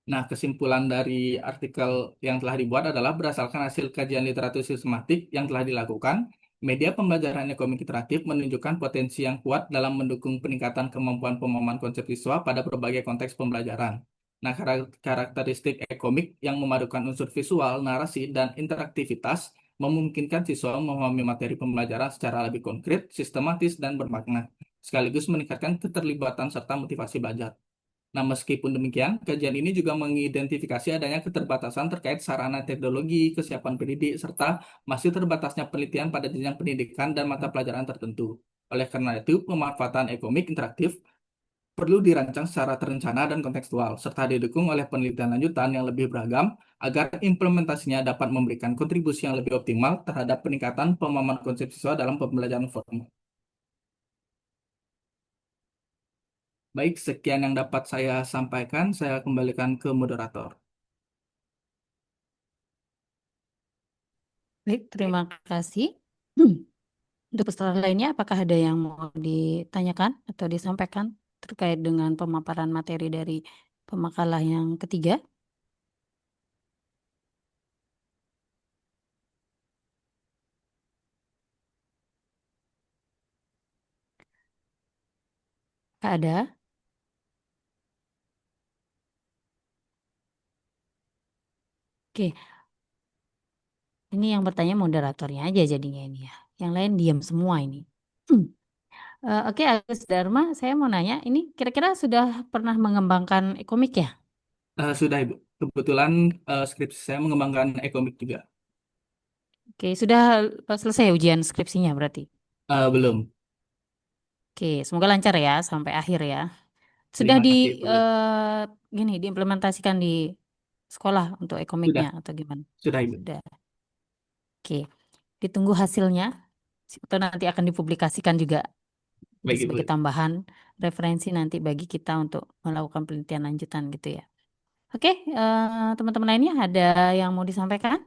Nah, kesimpulan dari artikel yang telah dibuat adalah berdasarkan hasil kajian literatur sistematik yang telah dilakukan, media pembelajaran e-komik interaktif menunjukkan potensi yang kuat dalam mendukung peningkatan kemampuan pemahaman konsep siswa pada berbagai konteks pembelajaran. Nah, karakteristik e-komik yang memadukan unsur visual, narasi, dan interaktivitas memungkinkan siswa memahami materi pembelajaran secara lebih konkret, sistematis, dan bermakna. sekaligus meningkatkan keterlibatan serta motivasi belajar. Nah, meskipun demikian, kajian ini juga mengidentifikasi adanya keterbatasan terkait sarana teknologi, kesiapan pendidik, serta masih terbatasnya penelitian pada jenjang pendidikan dan mata pelajaran tertentu. Oleh karena itu, pemanfaatan e-komik interaktif perlu dirancang secara terencana dan kontekstual, serta didukung oleh penelitian lanjutan yang lebih beragam agar implementasinya dapat memberikan kontribusi yang lebih optimal terhadap peningkatan pemahaman konsep siswa dalam pembelajaran formal. Baik, sekian yang dapat saya sampaikan. Saya kembalikan ke moderator. Baik, terima kasih. Hmm. Untuk peserta lainnya, apakah ada yang mau ditanyakan atau disampaikan terkait dengan pemaparan materi dari pemakalah yang ketiga? Apakah ada? Oke, ini yang bertanya moderatornya aja jadinya ini ya. Yang lain diam semua ini. Hmm. Oke, Agus Dharma, saya mau nanya, ini kira-kira sudah pernah mengembangkan e-komik ya? Sudah, Ibu. Kebetulan skripsi saya mengembangkan e-komik juga. Oke, sudah selesai ujian skripsinya berarti. Belum. Oke, semoga lancar ya sampai akhir ya. Sudah Terima kasih, Bu. gini diimplementasikan di sekolah untuk Sudah, e-komiknya atau gimana? sudah, Ibu. Sudah. Oke, ditunggu hasilnya atau nanti akan dipublikasikan juga. Jadi Baik, Ibu. sebagai tambahan referensi nanti bagi kita untuk melakukan penelitian lanjutan gitu ya. Oke, teman-teman lainnya ada yang mau disampaikan?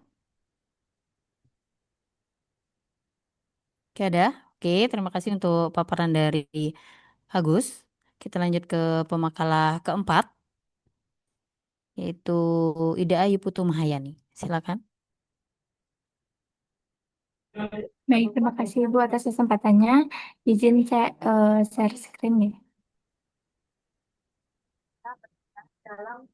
Oke, ada. Oke, terima kasih untuk paparan dari Agus. Kita lanjut ke pemakalah keempat, yaitu Ida Ayu Putu Mahayani. Silakan. Baik, terima kasih Ibu atas kesempatannya. Izin saya share screen ya. Dalam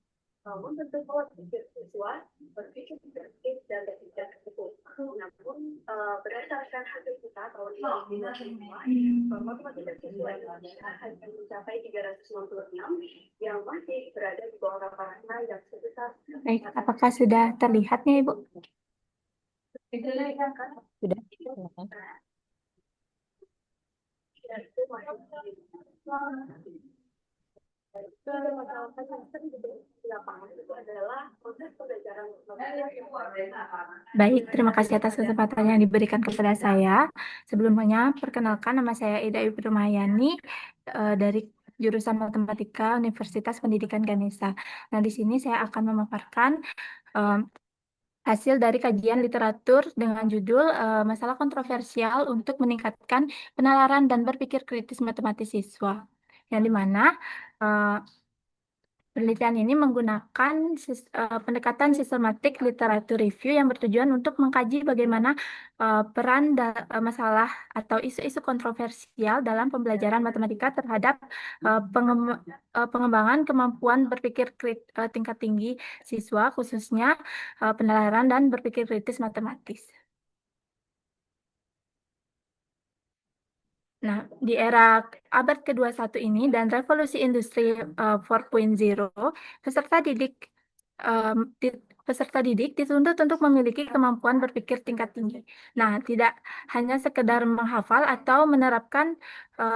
membentuk pola pikir siswa, berpikir kreatif dan berpikir kritis. Namun berdasarkan hasil kita tahun ini motivasi siswa Indonesia hanya mencapai 396 yang masih berada di bawah rata-rata yang sebesar. Baik, apakah sudah terlihat nih Ibu? Sudah. Silakan. Baik, terima kasih atas kesempatan yang diberikan kepada saya. Sebelumnya, perkenalkan nama saya Ida Ayu Mahayani dari jurusan Matematika Universitas Pendidikan Ganesha. Nah, di sini saya akan memaparkan hasil dari kajian literatur dengan judul Masalah Kontroversial untuk Meningkatkan Penalaran dan Berpikir Kritis Matematis Siswa. Yang dimana penelitian ini menggunakan pendekatan sistematik literatur review yang bertujuan untuk mengkaji bagaimana peran masalah atau isu-isu kontroversial dalam pembelajaran matematika terhadap pengembangan kemampuan berpikir tingkat tinggi siswa, khususnya penalaran dan berpikir kritis matematis. Nah, di era abad ke-21 ini dan revolusi industri 4.0, peserta didik peserta didik dituntut untuk memiliki kemampuan berpikir tingkat tinggi. Nah, tidak hanya sekedar menghafal atau menerapkan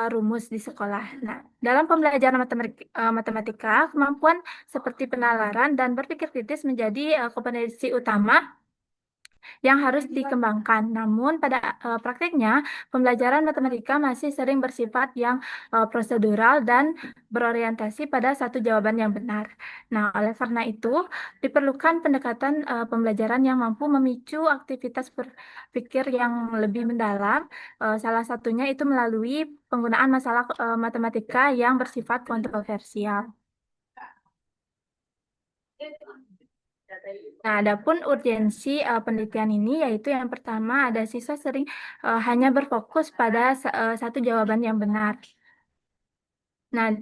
rumus di sekolah. Nah, dalam pembelajaran matematika, kemampuan seperti penalaran dan berpikir kritis menjadi kompetensi utama yang harus dikembangkan. Namun pada praktiknya pembelajaran matematika masih sering bersifat yang prosedural dan berorientasi pada satu jawaban yang benar. Nah, oleh karena itu diperlukan pendekatan pembelajaran yang mampu memicu aktivitas berpikir yang lebih mendalam. Salah satunya itu melalui penggunaan masalah matematika yang bersifat kontroversial. Nah, adapun urgensi penelitian ini yaitu yang pertama ada siswa sering hanya berfokus pada satu jawaban yang benar. Nah,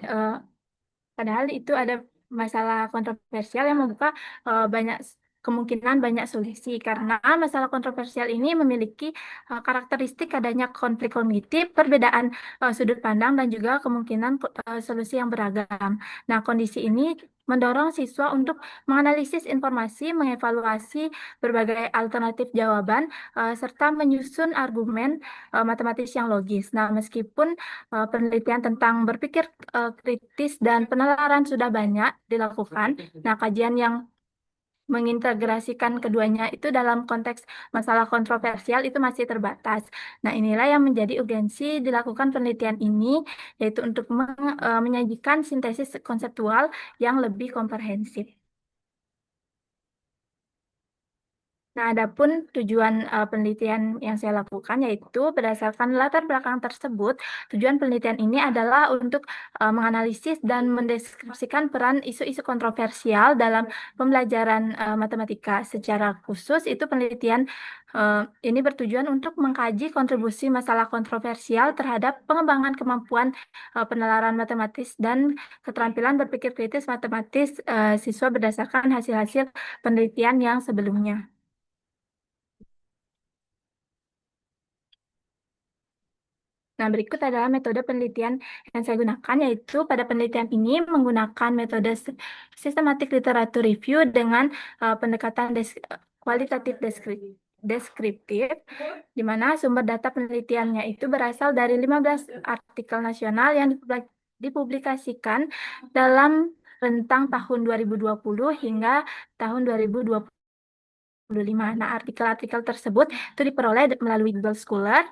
padahal itu ada masalah kontroversial yang membuka banyak kemungkinan banyak solusi karena masalah kontroversial ini memiliki karakteristik adanya konflik kognitif, perbedaan sudut pandang dan juga kemungkinan solusi yang beragam. Nah, kondisi ini mendorong siswa untuk menganalisis informasi, mengevaluasi berbagai alternatif jawaban, serta menyusun argumen matematis yang logis. Nah, meskipun penelitian tentang berpikir kritis dan penalaran sudah banyak dilakukan, nah kajian yang mengintegrasikan keduanya itu dalam konteks masalah kontroversial itu masih terbatas. Nah, inilah yang menjadi urgensi dilakukan penelitian ini, yaitu untuk menyajikan sintesis konseptual yang lebih komprehensif. Nah, adapun tujuan penelitian yang saya lakukan yaitu berdasarkan latar belakang tersebut, tujuan penelitian ini adalah untuk menganalisis dan mendeskripsikan peran isu-isu kontroversial dalam pembelajaran matematika. Secara khusus, itu penelitian ini bertujuan untuk mengkaji kontribusi masalah kontroversial terhadap pengembangan kemampuan penalaran matematis dan keterampilan berpikir kritis matematis siswa berdasarkan hasil-hasil penelitian yang sebelumnya. Nah, berikut adalah metode penelitian yang saya gunakan, yaitu pada penelitian ini menggunakan metode sistematik literatur review dengan pendekatan kualitatif deskriptif, di mana sumber data penelitiannya itu berasal dari 15 artikel nasional yang dipublikasikan dalam rentang tahun 2020 hingga tahun 2025. Nah, artikel-artikel tersebut itu diperoleh melalui Google Scholar,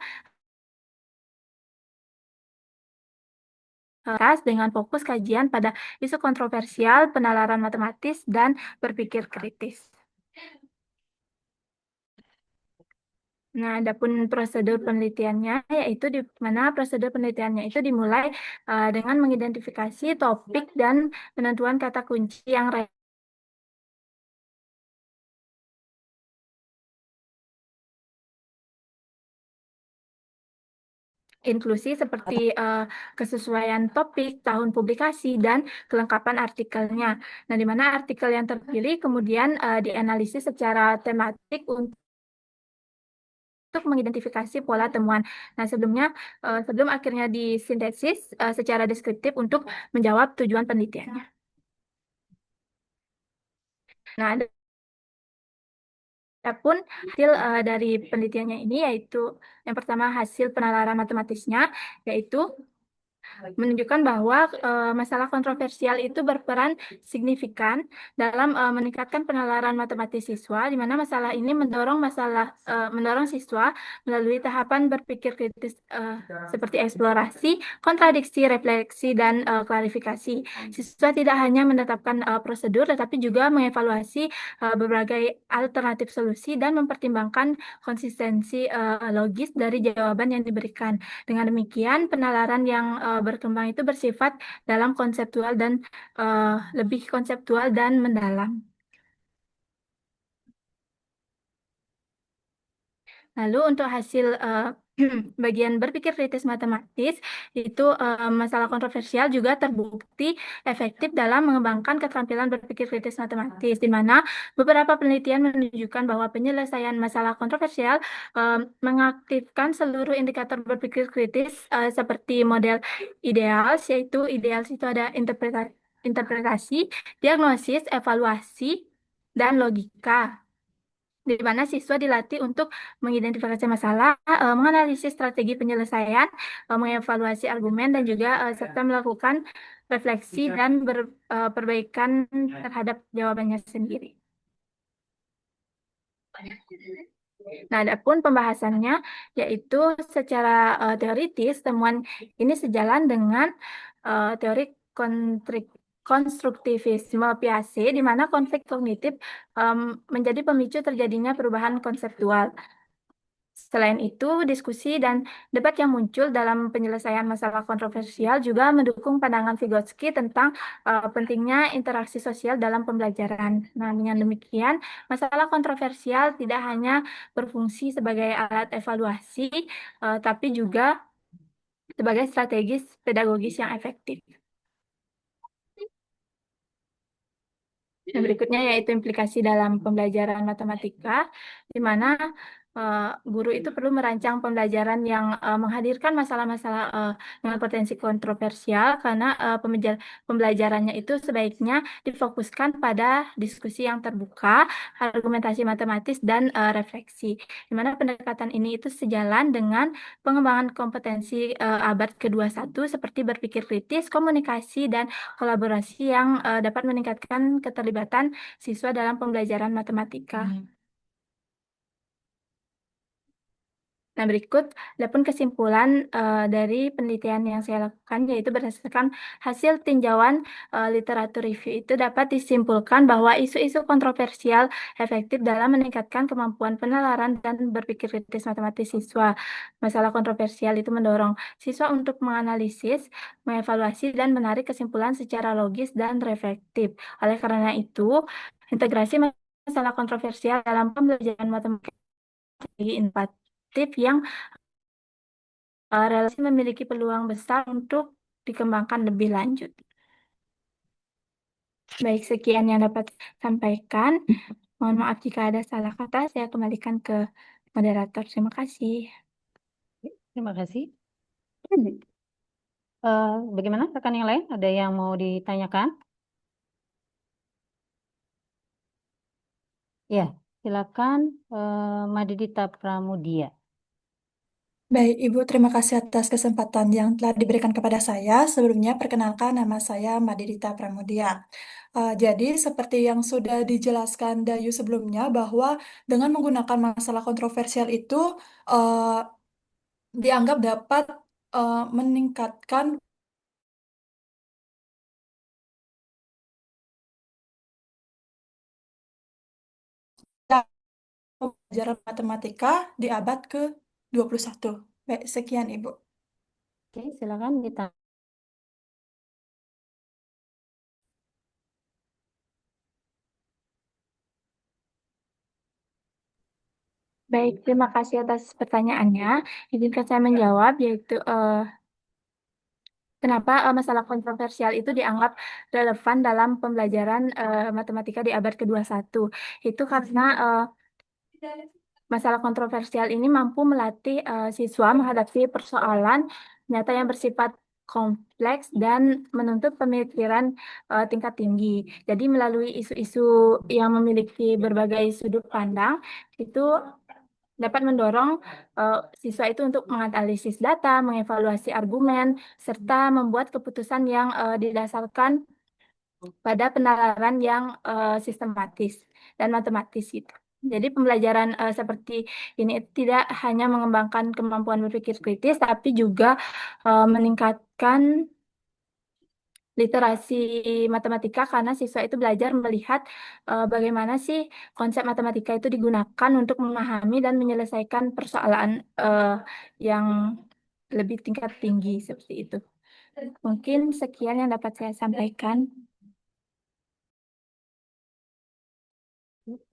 dengan fokus kajian pada isu kontroversial, penalaran matematis, dan berpikir kritis. Nah, adapun prosedur penelitiannya, yaitu di mana prosedur penelitiannya itu dimulai dengan mengidentifikasi topik dan penentuan kata kunci yang inklusi seperti kesesuaian topik, tahun publikasi, dan kelengkapan artikelnya. Nah, di mana artikel yang terpilih kemudian dianalisis secara tematik untuk mengidentifikasi pola temuan. Nah, sebelum akhirnya disintesis secara deskriptif untuk menjawab tujuan penelitiannya. Nah, adapun hasil dari penelitiannya ini yaitu yang pertama hasil penalaran matematisnya, yaitu menunjukkan bahwa masalah kontroversial itu berperan signifikan dalam meningkatkan penalaran matematis siswa, di mana masalah ini mendorong siswa melalui tahapan berpikir kritis seperti eksplorasi, kontradiksi, refleksi, dan klarifikasi. Siswa tidak hanya menetapkan prosedur, tetapi juga mengevaluasi berbagai alternatif solusi dan mempertimbangkan konsistensi logis dari jawaban yang diberikan. Dengan demikian, penalaran yang berkembang itu bersifat dalam konseptual dan lebih konseptual dan mendalam. Lalu untuk hasil bagian berpikir kritis matematis itu masalah kontroversial juga terbukti efektif dalam mengembangkan keterampilan berpikir kritis matematis, di mana beberapa penelitian menunjukkan bahwa penyelesaian masalah kontroversial mengaktifkan seluruh indikator berpikir kritis seperti model ideal, yaitu ideal itu ada interpretasi, diagnosis, evaluasi, dan logika, di mana siswa dilatih untuk mengidentifikasi masalah, menganalisis strategi penyelesaian, mengevaluasi argumen, dan juga serta melakukan refleksi dan perbaikan terhadap jawabannya sendiri. Nah, adapun pembahasannya yaitu secara teoritis, temuan ini sejalan dengan teori konstruktivisme Piaget, di mana konflik kognitif menjadi pemicu terjadinya perubahan konseptual. Selain itu, diskusi dan debat yang muncul dalam penyelesaian masalah kontroversial juga mendukung pandangan Vygotsky tentang pentingnya interaksi sosial dalam pembelajaran. Nah, dengan demikian, masalah kontroversial tidak hanya berfungsi sebagai alat evaluasi, tapi juga sebagai strategis pedagogis yang efektif. Yang berikutnya yaitu implikasi dalam pembelajaran matematika, di mana guru itu perlu merancang pembelajaran yang menghadirkan masalah-masalah dengan potensi kontroversial, karena pembelajarannya itu sebaiknya difokuskan pada diskusi yang terbuka, argumentasi matematis, dan refleksi. Di mana pendekatan ini itu sejalan dengan pengembangan kompetensi abad ke-21 seperti berpikir kritis, komunikasi, dan kolaborasi yang dapat meningkatkan keterlibatan siswa dalam pembelajaran matematika. Nah, berikut adapun kesimpulan dari penelitian yang saya lakukan, yaitu berdasarkan hasil tinjauan literatur review, itu dapat disimpulkan bahwa isu-isu kontroversial efektif dalam meningkatkan kemampuan penalaran dan berpikir kritis matematis siswa. Masalah kontroversial itu mendorong siswa untuk menganalisis, mengevaluasi, dan menarik kesimpulan secara logis dan reflektif. Oleh karena itu, integrasi masalah kontroversial dalam pembelajaran matematika inovatif yang relasi memiliki peluang besar untuk dikembangkan lebih lanjut. Baik, sekian yang dapat sampaikan. Mohon maaf jika ada salah kata. Saya kembalikan ke moderator. Terima kasih. Terima kasih. Bagaimana rekan yang lain? Ada yang mau ditanyakan? Ya, silakan Madidita Pramudia. Baik, Ibu, terima kasih atas kesempatan yang telah diberikan kepada saya. Sebelumnya, perkenalkan nama saya Madidita Pramudia. Jadi, seperti yang sudah dijelaskan Dayu sebelumnya, bahwa dengan menggunakan masalah kontroversial itu uh, dianggap dapat meningkatkan pembelajaran matematika di abad ke-21. Baik, sekian, Ibu. Oke, silakan ditanya. Baik, terima kasih atas pertanyaannya. Izinkan saya menjawab, yaitu kenapa masalah kontroversial itu dianggap relevan dalam pembelajaran matematika di abad ke-21. Itu karena masalah kontroversial ini mampu melatih siswa menghadapi persoalan nyata yang bersifat kompleks dan menuntut pemikiran tingkat tinggi. Jadi melalui isu-isu yang memiliki berbagai sudut pandang, itu dapat mendorong siswa itu untuk menganalisis data, mengevaluasi argumen, serta membuat keputusan yang didasarkan pada penalaran yang sistematis dan matematis gitu. Jadi pembelajaran seperti ini tidak hanya mengembangkan kemampuan berpikir kritis, tapi juga meningkatkan literasi matematika, karena siswa itu belajar melihat bagaimana sih konsep matematika itu digunakan untuk memahami dan menyelesaikan persoalan yang lebih tingkat tinggi seperti itu. Mungkin sekian yang dapat saya sampaikan.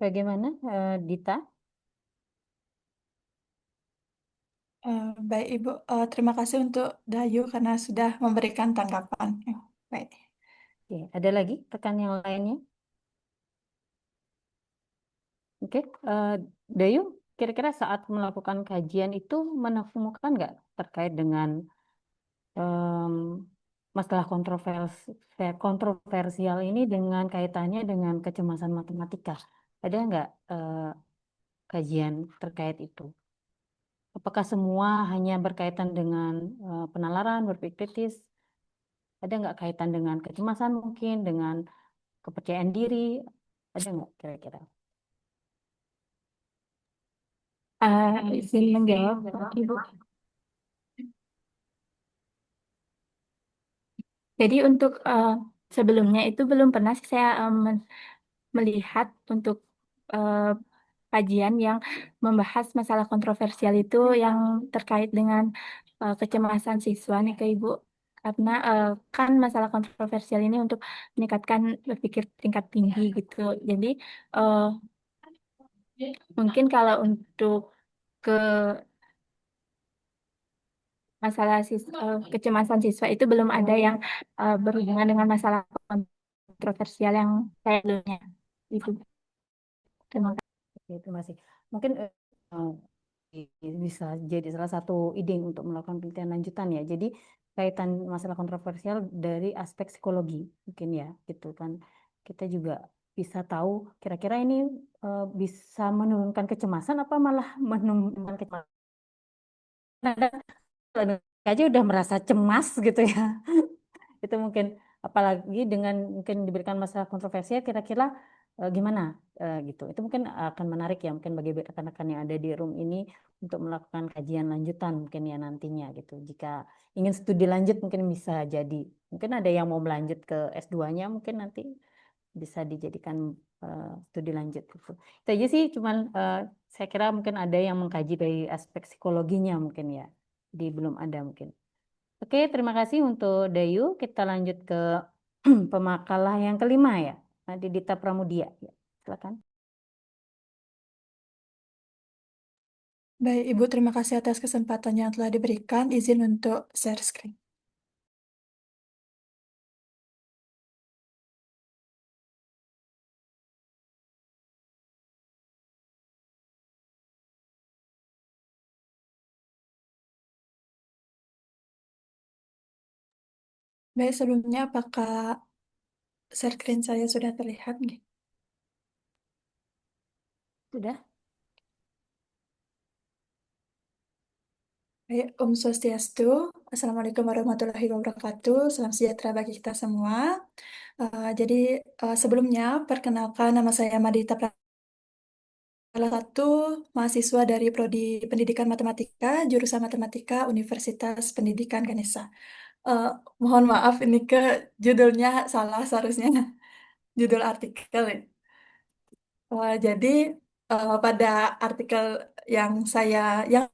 Bagaimana, Dita? Baik, Ibu. Terima kasih untuk Dayu karena sudah memberikan tanggapan. Baik. Oke, ada lagi rekan yang lainnya? Oke, Dayu, kira-kira saat melakukan kajian itu menemukan nggak terkait dengan em, masalah kontroversial ini dengan kaitannya dengan kecemasan matematika? Ada nggak kajian terkait itu? Apakah semua hanya berkaitan dengan penalaran, berpikir kritis? Ada nggak kaitan dengan kecemasan mungkin, dengan kepercayaan diri? Ada nggak kira-kira? Izin menjawab, Ibu. Jadi untuk sebelumnya itu belum pernah sih saya melihat untuk eh, kajian yang membahas masalah kontroversial itu yang terkait dengan kecemasan siswa nih ke Ibu. Karena kan masalah kontroversial ini untuk meningkatkan berpikir tingkat tinggi gitu. Jadi eh, mungkin kalau untuk ke masalah kecemasan siswa itu belum ada yang berhubungan dengan masalah kontroversial yang kayak dulunya. Itu. Terima kasih. Oke, terima kasih. Mungkin bisa jadi salah satu ide untuk melakukan penelitian lanjutan ya. Jadi kaitan masalah kontroversial dari aspek psikologi mungkin ya, gitu kan. Kita juga bisa tahu kira-kira ini bisa menurunkan kecemasan apa malah menumbuhkan kecemasan. Kadang aja udah merasa cemas gitu ya. Itu mungkin apalagi dengan mungkin diberikan masalah kontroversial kira-kira gimana gitu. Itu mungkin akan menarik ya mungkin bagi rekan-rekan yang ada di room ini untuk melakukan kajian lanjutan mungkin ya nantinya gitu. Jika ingin studi lanjut mungkin bisa jadi. Mungkin ada yang mau melanjut ke S2-nya mungkin nanti bisa dijadikan studi lanjut gitu. Itu aja sih cuman saya kira mungkin ada yang mengkaji dari aspek psikologinya mungkin ya. Jadi belum ada mungkin. Oke, terima kasih untuk Dayu. Kita lanjut ke pemakalah yang kelima ya. Dita Pramudia. Ya, silakan. Baik, Ibu, terima kasih atas kesempatan yang telah diberikan. Izin untuk share screen. Baik, sebelumnya apakah share screen saya sudah terlihat? Nggih? Sudah? Baik, Om Swastiastu. Assalamualaikum warahmatullahi wabarakatuh. Salam sejahtera bagi kita semua. Jadi, sebelumnya, perkenalkan nama saya Madita salah satu mahasiswa dari Prodi Pendidikan Matematika, jurusan Matematika Universitas Pendidikan Ganesha. Eh, Mohon maaf, ini ke judulnya salah seharusnya judul artikel. Jadi pada artikel yang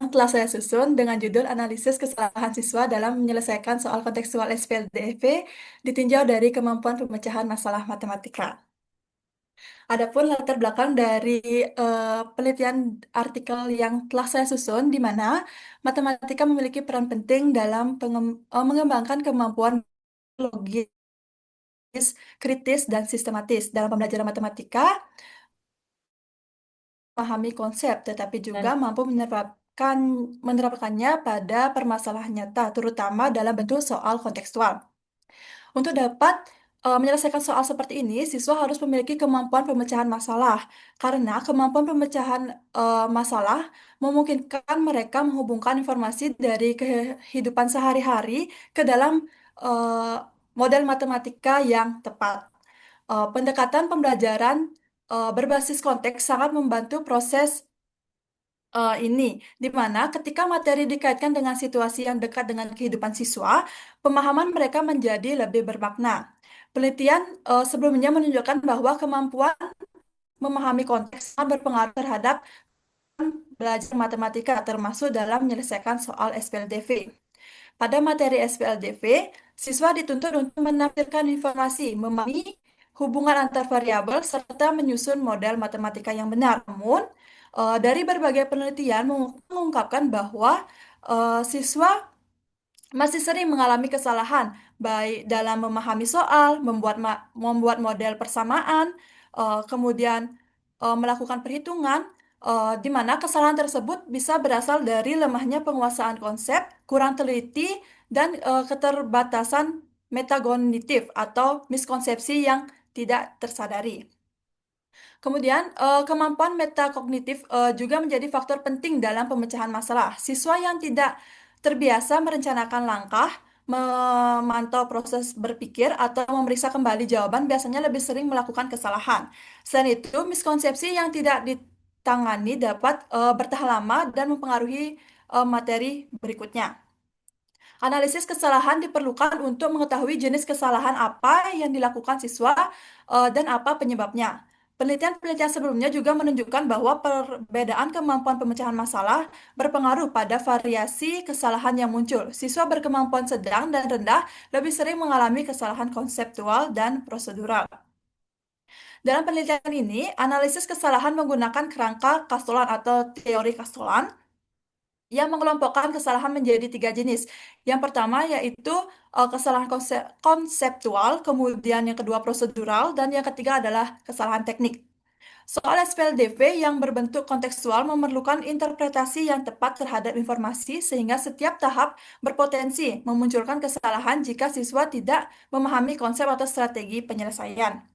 telah saya susun dengan judul analisis kesalahan siswa dalam menyelesaikan soal kontekstual SPLDEP ditinjau dari kemampuan pemecahan masalah matematika. Adapun latar belakang dari penelitian artikel yang telah saya susun, di mana matematika memiliki peran penting dalam mengembangkan kemampuan logis, kritis, dan sistematis dalam pembelajaran matematika, memahami konsep, tetapi juga Dan mampu menerapkannya pada permasalahan nyata, terutama dalam bentuk soal kontekstual. Untuk dapat menyelesaikan soal seperti ini, siswa harus memiliki kemampuan pemecahan masalah, karena kemampuan pemecahan masalah memungkinkan mereka menghubungkan informasi dari kehidupan sehari-hari ke dalam eh, model matematika yang tepat. Pendekatan pembelajaran berbasis konteks sangat membantu proses ini, di mana ketika materi dikaitkan dengan situasi yang dekat dengan kehidupan siswa, pemahaman mereka menjadi lebih bermakna. Penelitian sebelumnya menunjukkan bahwa kemampuan memahami konteks sangat berpengaruh terhadap belajar matematika, termasuk dalam menyelesaikan soal SPLDV. Pada materi SPLDV, siswa dituntut untuk menampilkan informasi, memahami hubungan antar variabel, serta menyusun model matematika yang benar. Namun, dari berbagai penelitian mengungkapkan bahwa siswa masih sering mengalami kesalahan, baik dalam memahami soal, membuat model persamaan, kemudian melakukan perhitungan, di mana kesalahan tersebut bisa berasal dari lemahnya penguasaan konsep, kurang teliti, dan keterbatasan metagonitif atau miskonsepsi yang tidak tersadari. Kemudian, kemampuan metakognitif juga menjadi faktor penting dalam pemecahan masalah. Siswa yang tidak terbiasa merencanakan langkah, memantau proses berpikir, atau memeriksa kembali jawaban biasanya lebih sering melakukan kesalahan. Selain itu, miskonsepsi yang tidak ditangani dapat bertahan lama dan mempengaruhi materi berikutnya. Analisis kesalahan diperlukan untuk mengetahui jenis kesalahan apa yang dilakukan siswa dan apa penyebabnya. Penelitian-penelitian sebelumnya juga menunjukkan bahwa perbedaan kemampuan pemecahan masalah berpengaruh pada variasi kesalahan yang muncul. Siswa berkemampuan sedang dan rendah lebih sering mengalami kesalahan konseptual dan prosedural. Dalam penelitian ini, analisis kesalahan menggunakan kerangka Castellan atau teori Castellan yang mengelompokkan kesalahan menjadi 3 jenis. Yang pertama yaitu kesalahan konseptual, kemudian yang kedua prosedural, dan yang ketiga adalah kesalahan teknik. Soal SPLDV yang berbentuk kontekstual memerlukan interpretasi yang tepat terhadap informasi sehingga setiap tahap berpotensi memunculkan kesalahan jika siswa tidak memahami konsep atau strategi penyelesaian.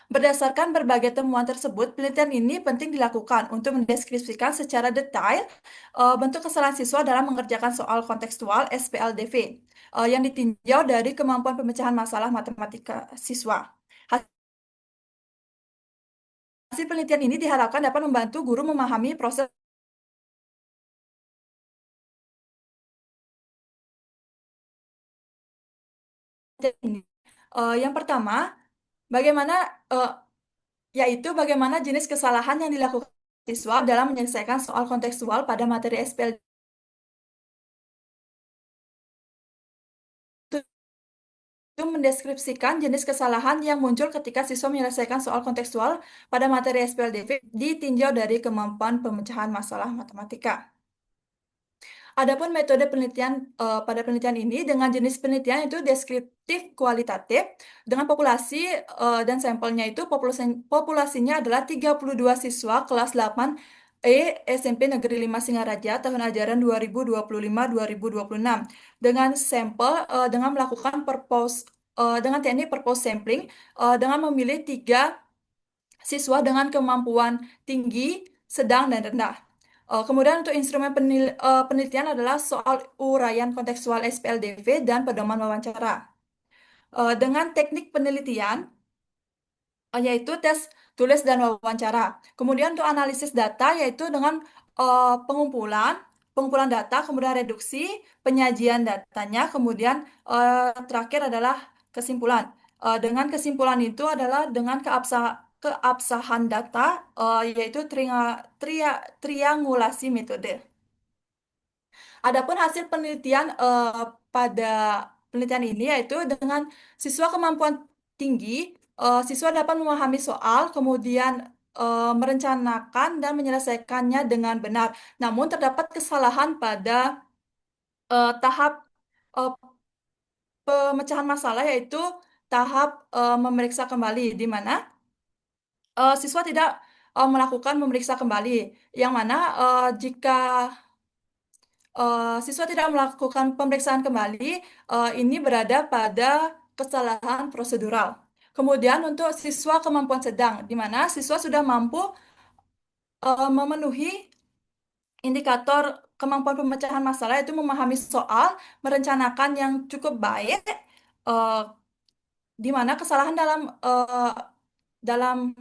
Berdasarkan berbagai temuan tersebut, penelitian ini penting dilakukan untuk mendeskripsikan secara detail bentuk kesalahan siswa dalam mengerjakan soal kontekstual SPLDV yang ditinjau dari kemampuan pemecahan masalah matematika siswa. Hasil penelitian ini diharapkan dapat membantu guru memahami proses ini. Yang pertama, bagaimana eh, yaitu bagaimana jenis kesalahan yang dilakukan siswa dalam menyelesaikan soal kontekstual pada materi SPL itu mendeskripsikan jenis kesalahan yang muncul ketika siswa menyelesaikan soal kontekstual pada materi SPLDV ditinjau dari kemampuan pemecahan masalah matematika. Adapun metode penelitian pada penelitian ini dengan jenis penelitian itu deskriptif kualitatif dengan populasi dan sampelnya itu populasinya adalah 32 siswa kelas 8 SMP Negeri 5 Singaraja tahun ajaran 2025-2026 dengan sampel dengan melakukan dengan teknik purpose sampling dengan memilih 3 siswa dengan kemampuan tinggi, sedang, dan rendah. Kemudian untuk instrumen penelitian adalah soal uraian kontekstual SPLDV dan pedoman wawancara. Dengan teknik penelitian yaitu tes tulis dan wawancara. Kemudian untuk analisis data yaitu dengan pengumpulan data, kemudian reduksi, penyajian datanya, kemudian terakhir adalah kesimpulan. Dengan kesimpulan itu adalah dengan keabsahan data yaitu triangulasi metode. Adapun hasil penelitian pada penelitian ini yaitu dengan siswa kemampuan tinggi, siswa dapat memahami soal, kemudian merencanakan dan menyelesaikannya dengan benar. Namun terdapat kesalahan pada tahap eh, pemecahan masalah yaitu tahap memeriksa kembali, di mana siswa tidak melakukan memeriksa kembali, yang mana jika siswa tidak melakukan pemeriksaan kembali, ini berada pada kesalahan prosedural. Kemudian untuk siswa kemampuan sedang, di mana siswa sudah mampu memenuhi indikator kemampuan pemecahan masalah, itu memahami soal, merencanakan yang cukup baik, eh, di mana kesalahan dalam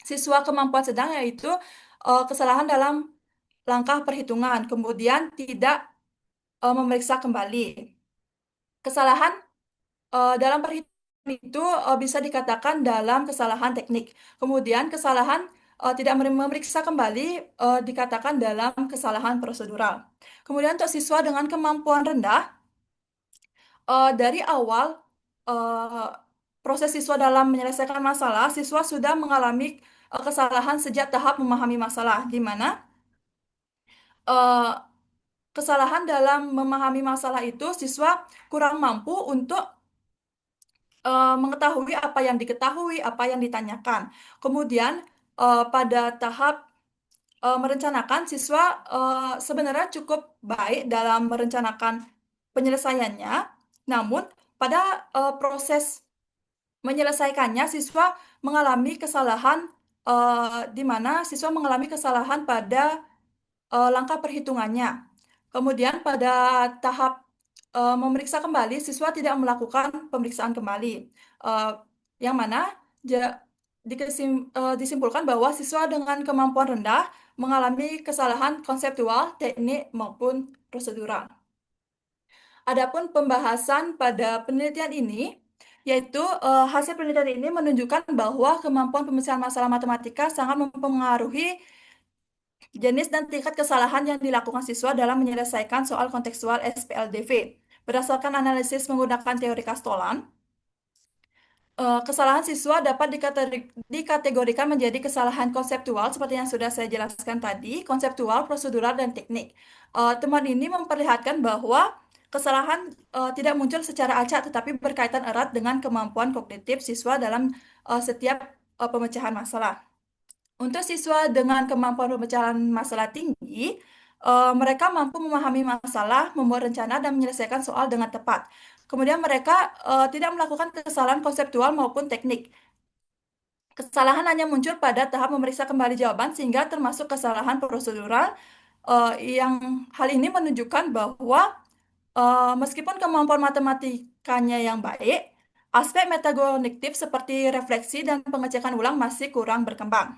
siswa kemampuan sedang yaitu kesalahan dalam langkah perhitungan, kemudian tidak memeriksa kembali. Kesalahan dalam perhitungan itu bisa dikatakan dalam kesalahan teknik. Kemudian kesalahan tidak memeriksa kembali dikatakan dalam kesalahan prosedural. Kemudian untuk siswa dengan kemampuan rendah, dari awal eh, proses siswa dalam menyelesaikan masalah, siswa sudah mengalami kesalahan sejak tahap memahami masalah, di mana eh, kesalahan dalam memahami masalah itu siswa kurang mampu untuk mengetahui apa yang diketahui, apa yang ditanyakan. Kemudian pada tahap merencanakan, siswa sebenarnya cukup baik dalam merencanakan penyelesaiannya, namun pada proses menyelesaikannya siswa mengalami kesalahan di mana siswa mengalami kesalahan pada langkah perhitungannya. Kemudian pada tahap memeriksa kembali, siswa tidak melakukan pemeriksaan kembali, Eh, yang mana disimpulkan bahwa siswa dengan kemampuan rendah mengalami kesalahan konseptual, teknik, maupun prosedural. Adapun pembahasan pada penelitian ini, yaitu hasil penelitian ini menunjukkan bahwa kemampuan pemecahan masalah matematika sangat mempengaruhi jenis dan tingkat kesalahan yang dilakukan siswa dalam menyelesaikan soal kontekstual SPLDV. Berdasarkan analisis menggunakan teori Castolan, Kesalahan siswa dapat dikategorikan menjadi kesalahan konseptual seperti yang sudah saya jelaskan tadi, konseptual, prosedural, dan teknik. Temuan ini memperlihatkan bahwa kesalahan tidak muncul secara acak tetapi berkaitan erat dengan kemampuan kognitif siswa dalam setiap pemecahan masalah. Untuk siswa dengan kemampuan pemecahan masalah tinggi, mereka mampu memahami masalah, membuat rencana, dan menyelesaikan soal dengan tepat. Kemudian mereka tidak melakukan kesalahan konseptual maupun teknik. Kesalahan hanya muncul pada tahap memeriksa kembali jawaban sehingga termasuk kesalahan prosedural yang hal ini menunjukkan bahwa meskipun kemampuan matematikanya yang baik, aspek metagognitif seperti refleksi dan pengecekan ulang masih kurang berkembang.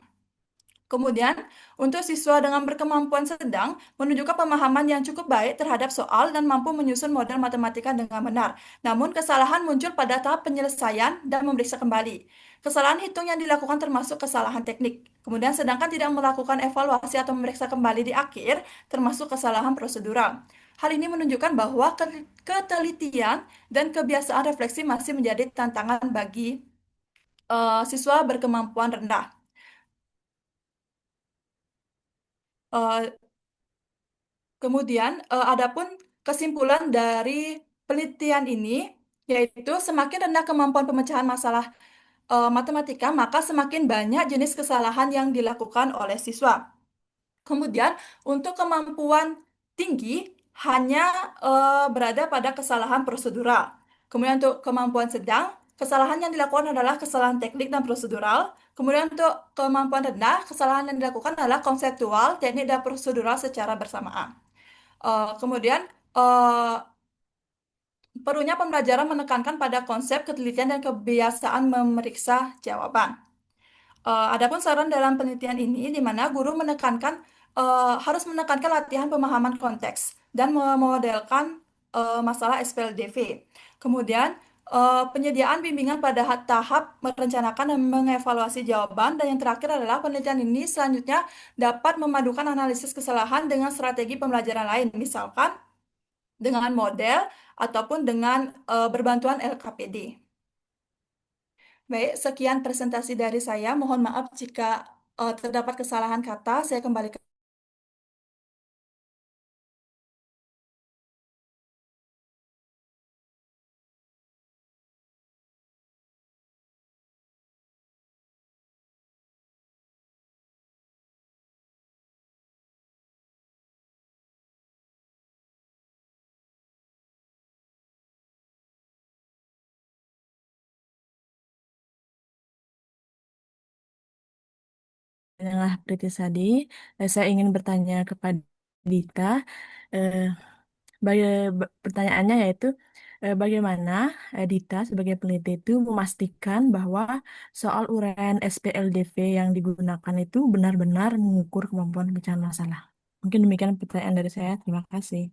Kemudian, untuk siswa dengan berkemampuan sedang menunjukkan pemahaman yang cukup baik terhadap soal dan mampu menyusun model matematika dengan benar. Namun, kesalahan muncul pada tahap penyelesaian dan memeriksa kembali. Kesalahan hitung yang dilakukan termasuk kesalahan teknik. Kemudian, sedangkan tidak melakukan evaluasi atau memeriksa kembali di akhir, termasuk kesalahan prosedural. Hal ini menunjukkan bahwa ketelitian dan kebiasaan refleksi masih menjadi tantangan bagi siswa berkemampuan rendah. Eh, Kemudian, adapun kesimpulan dari penelitian ini, yaitu semakin rendah kemampuan pemecahan masalah matematika, maka semakin banyak jenis kesalahan yang dilakukan oleh siswa. Kemudian, untuk kemampuan tinggi hanya berada pada kesalahan prosedural. Kemudian untuk kemampuan sedang, kesalahan yang dilakukan adalah kesalahan teknik dan prosedural. Kemudian untuk kemampuan rendah, kesalahan yang dilakukan adalah konseptual, teknik, dan prosedural secara bersamaan. Kemudian perlunya pembelajaran menekankan pada konsep ketelitian dan kebiasaan memeriksa jawaban. Adapun saran dalam penelitian ini di mana guru harus menekankan latihan pemahaman konteks dan memodelkan masalah SPLDV. Kemudian penyediaan bimbingan pada tahap merencanakan dan mengevaluasi jawaban, dan yang terakhir adalah penelitian ini selanjutnya dapat memadukan analisis kesalahan dengan strategi pembelajaran lain, misalkan dengan model ataupun dengan berbantuan LKPD. Baik, sekian presentasi dari saya. Mohon maaf jika terdapat kesalahan kata. Saya kembali ke Tengah Pritisadi, saya ingin bertanya kepada Dita. Eh, Pertanyaannya yaitu bagaimana Dita sebagai peneliti itu memastikan bahwa soal uraian SPLDV yang digunakan itu benar-benar mengukur kemampuan pemecahan masalah. Mungkin demikian pertanyaan dari saya. Terima kasih.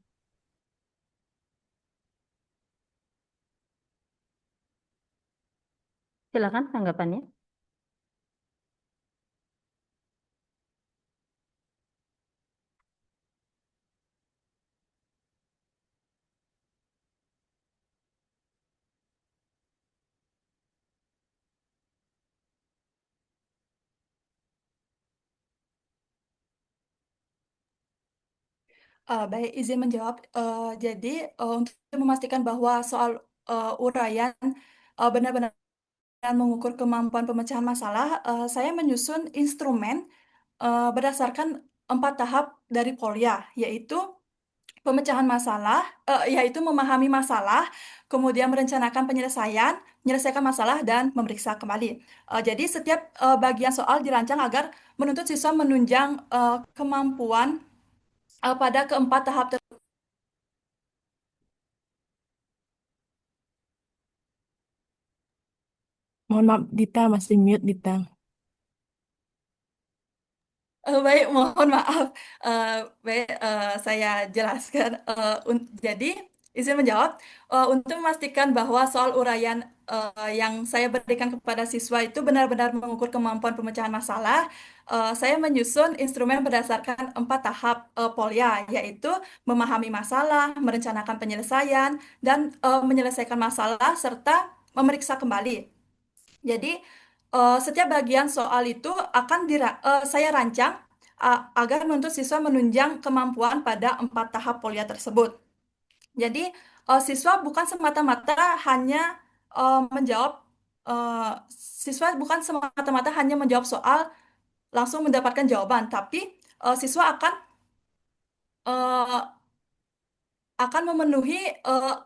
Silakan tanggapannya. baik, izin menjawab. Jadi, untuk memastikan bahwa soal uraian benar-benar mengukur kemampuan pemecahan masalah, saya menyusun instrumen berdasarkan 4 tahap dari Polya, yaitu pemecahan masalah, yaitu memahami masalah, kemudian merencanakan penyelesaian, menyelesaikan masalah, dan memeriksa kembali. Jadi setiap bagian soal dirancang agar menuntut siswa menunjang kemampuan pada keempat tahap tersebut. Mohon maaf, Dita masih mute, Dita. Baik, mohon maaf. Baik, saya jelaskan. Jadi, izin menjawab. Untuk memastikan bahwa soal uraian yang saya berikan kepada siswa itu benar-benar mengukur kemampuan pemecahan masalah, saya menyusun instrumen berdasarkan 4 tahap Polya, yaitu memahami masalah, merencanakan penyelesaian, dan menyelesaikan masalah, serta memeriksa kembali. Jadi setiap bagian soal itu akan saya rancang agar menuntut siswa menunjang kemampuan pada 4 tahap Polya tersebut. Jadi siswa bukan semata-mata hanya menjawab siswa bukan semata-mata hanya menjawab soal langsung mendapatkan jawaban, tapi siswa uh, akan memenuhi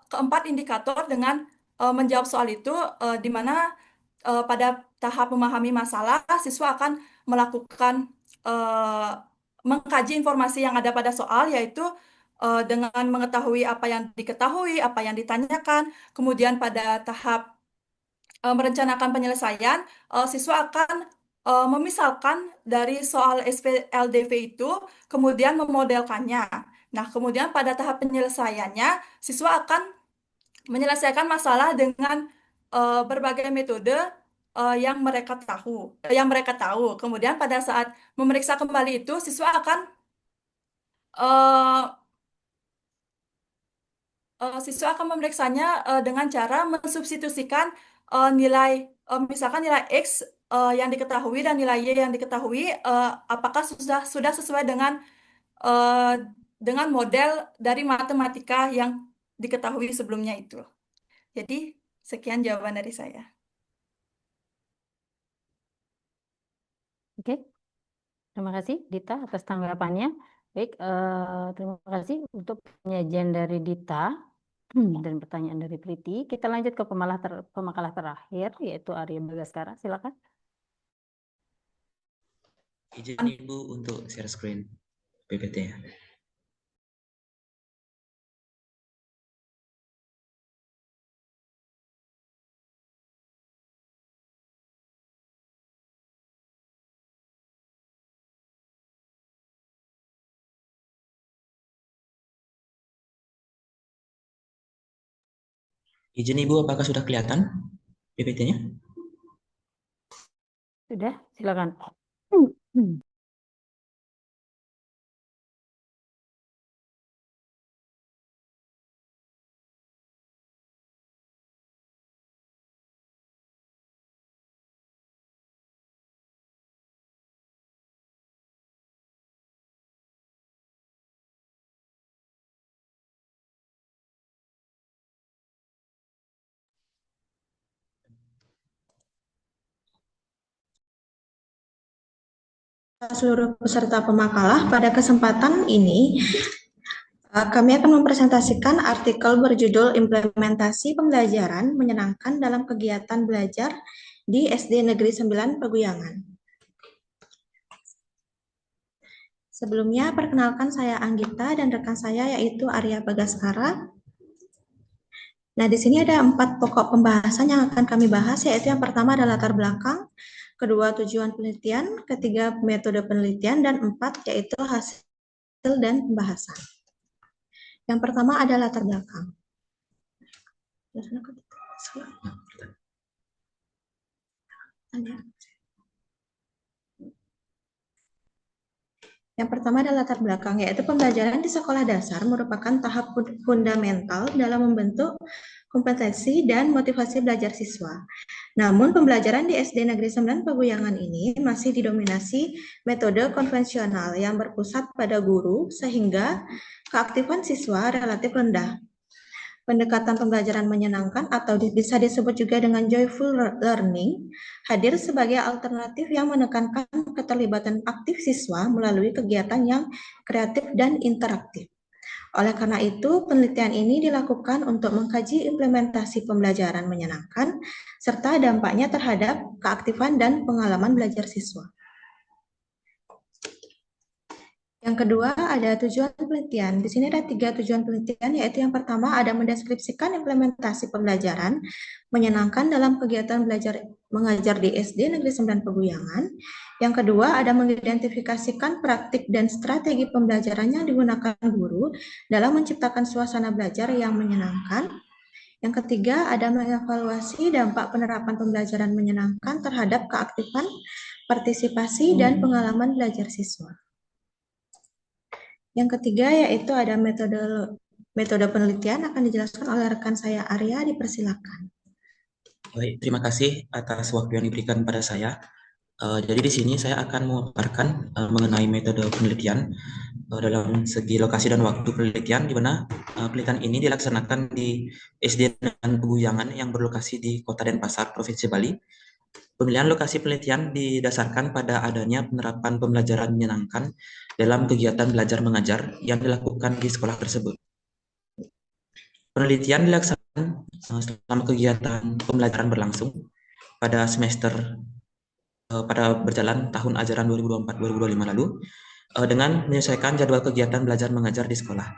keempat indikator dengan menjawab soal itu, di mana pada tahap memahami masalah, siswa akan melakukan eh, mengkaji informasi yang ada pada soal, yaitu dengan mengetahui apa yang diketahui, apa yang ditanyakan. Kemudian pada tahap merencanakan penyelesaian, siswa akan memisalkan dari soal SPLDV itu, kemudian memodelkannya. Nah, kemudian pada tahap penyelesaiannya, siswa akan menyelesaikan masalah dengan berbagai metode yang mereka tahu. Kemudian pada saat memeriksa kembali itu, eh, siswa akan memeriksanya dengan cara mensubstitusikan nilai, misalkan nilai X yang diketahui dan nilai Y yang diketahui, apakah sudah sesuai eh, dengan model dari matematika yang diketahui sebelumnya itu. Jadi, sekian jawaban dari saya. Oke, terima kasih Dita atas tanggapannya. Baik, terima kasih untuk penyajian dari Dita dan pertanyaan dari Priti. Kita lanjut ke pemakalah terakhir, yaitu Arya Bagaskara. Silakan. Izin Ibu untuk share screen PPT-nya. Izin Ibu, apakah sudah kelihatan PPT-nya? Sudah, silakan. Seluruh peserta pemakalah, pada kesempatan ini kami akan mempresentasikan artikel berjudul Implementasi Pembelajaran Menyenangkan dalam Kegiatan Belajar di SD Negeri 9 Paguyangan. Sebelumnya, perkenalkan saya Anggita dan rekan saya yaitu Arya Bagaskara. Nah, di sini ada 4 pokok pembahasan yang akan kami bahas, yaitu yang pertama adalah latar belakang, kedua tujuan penelitian, ketiga metode penelitian, dan 4 yaitu hasil dan pembahasan. Yang pertama ada latar belakang. Yang pertama adalah latar belakang, yaitu pembelajaran di sekolah dasar merupakan tahap fundamental dalam membentuk kompetensi dan motivasi belajar siswa. Namun pembelajaran di SD Negeri 9 Paguyangan ini masih didominasi metode konvensional yang berpusat pada guru sehingga keaktifan siswa relatif rendah. Pendekatan pembelajaran menyenangkan atau bisa disebut juga dengan joyful learning hadir sebagai alternatif yang menekankan keterlibatan aktif siswa melalui kegiatan yang kreatif dan interaktif. Oleh karena itu, penelitian ini dilakukan untuk mengkaji implementasi pembelajaran menyenangkan serta dampaknya terhadap keaktifan dan pengalaman belajar siswa. Yang kedua ada tujuan penelitian. Di sini ada 3 tujuan penelitian, yaitu yang pertama ada mendeskripsikan implementasi pembelajaran menyenangkan dalam kegiatan belajar mengajar di SD Negeri 9 Paguyangan. Yang kedua ada mengidentifikasikan praktik dan strategi pembelajaran yang digunakan guru dalam menciptakan suasana belajar yang menyenangkan. Yang ketiga ada mengevaluasi dampak penerapan pembelajaran menyenangkan terhadap keaktifan, partisipasi, dan pengalaman belajar siswa. Yang ketiga yaitu ada metode penelitian, akan dijelaskan oleh rekan saya Arya, dipersilakan. Baik, terima kasih atas waktu yang diberikan pada saya. Jadi di sini saya akan memaparkan mengenai metode penelitian dalam segi lokasi dan waktu penelitian, di mana penelitian ini dilaksanakan di SD Negeri Peguyangan yang berlokasi di Kota Denpasar, Provinsi Bali. Pemilihan lokasi penelitian didasarkan pada adanya penerapan pembelajaran menyenangkan dalam kegiatan belajar mengajar yang dilakukan di sekolah tersebut. Penelitian dilaksanakan selama kegiatan pembelajaran berlangsung pada semester pada berjalan tahun ajaran 2024-2025 lalu dengan menyesuaikan jadwal kegiatan belajar mengajar di sekolah.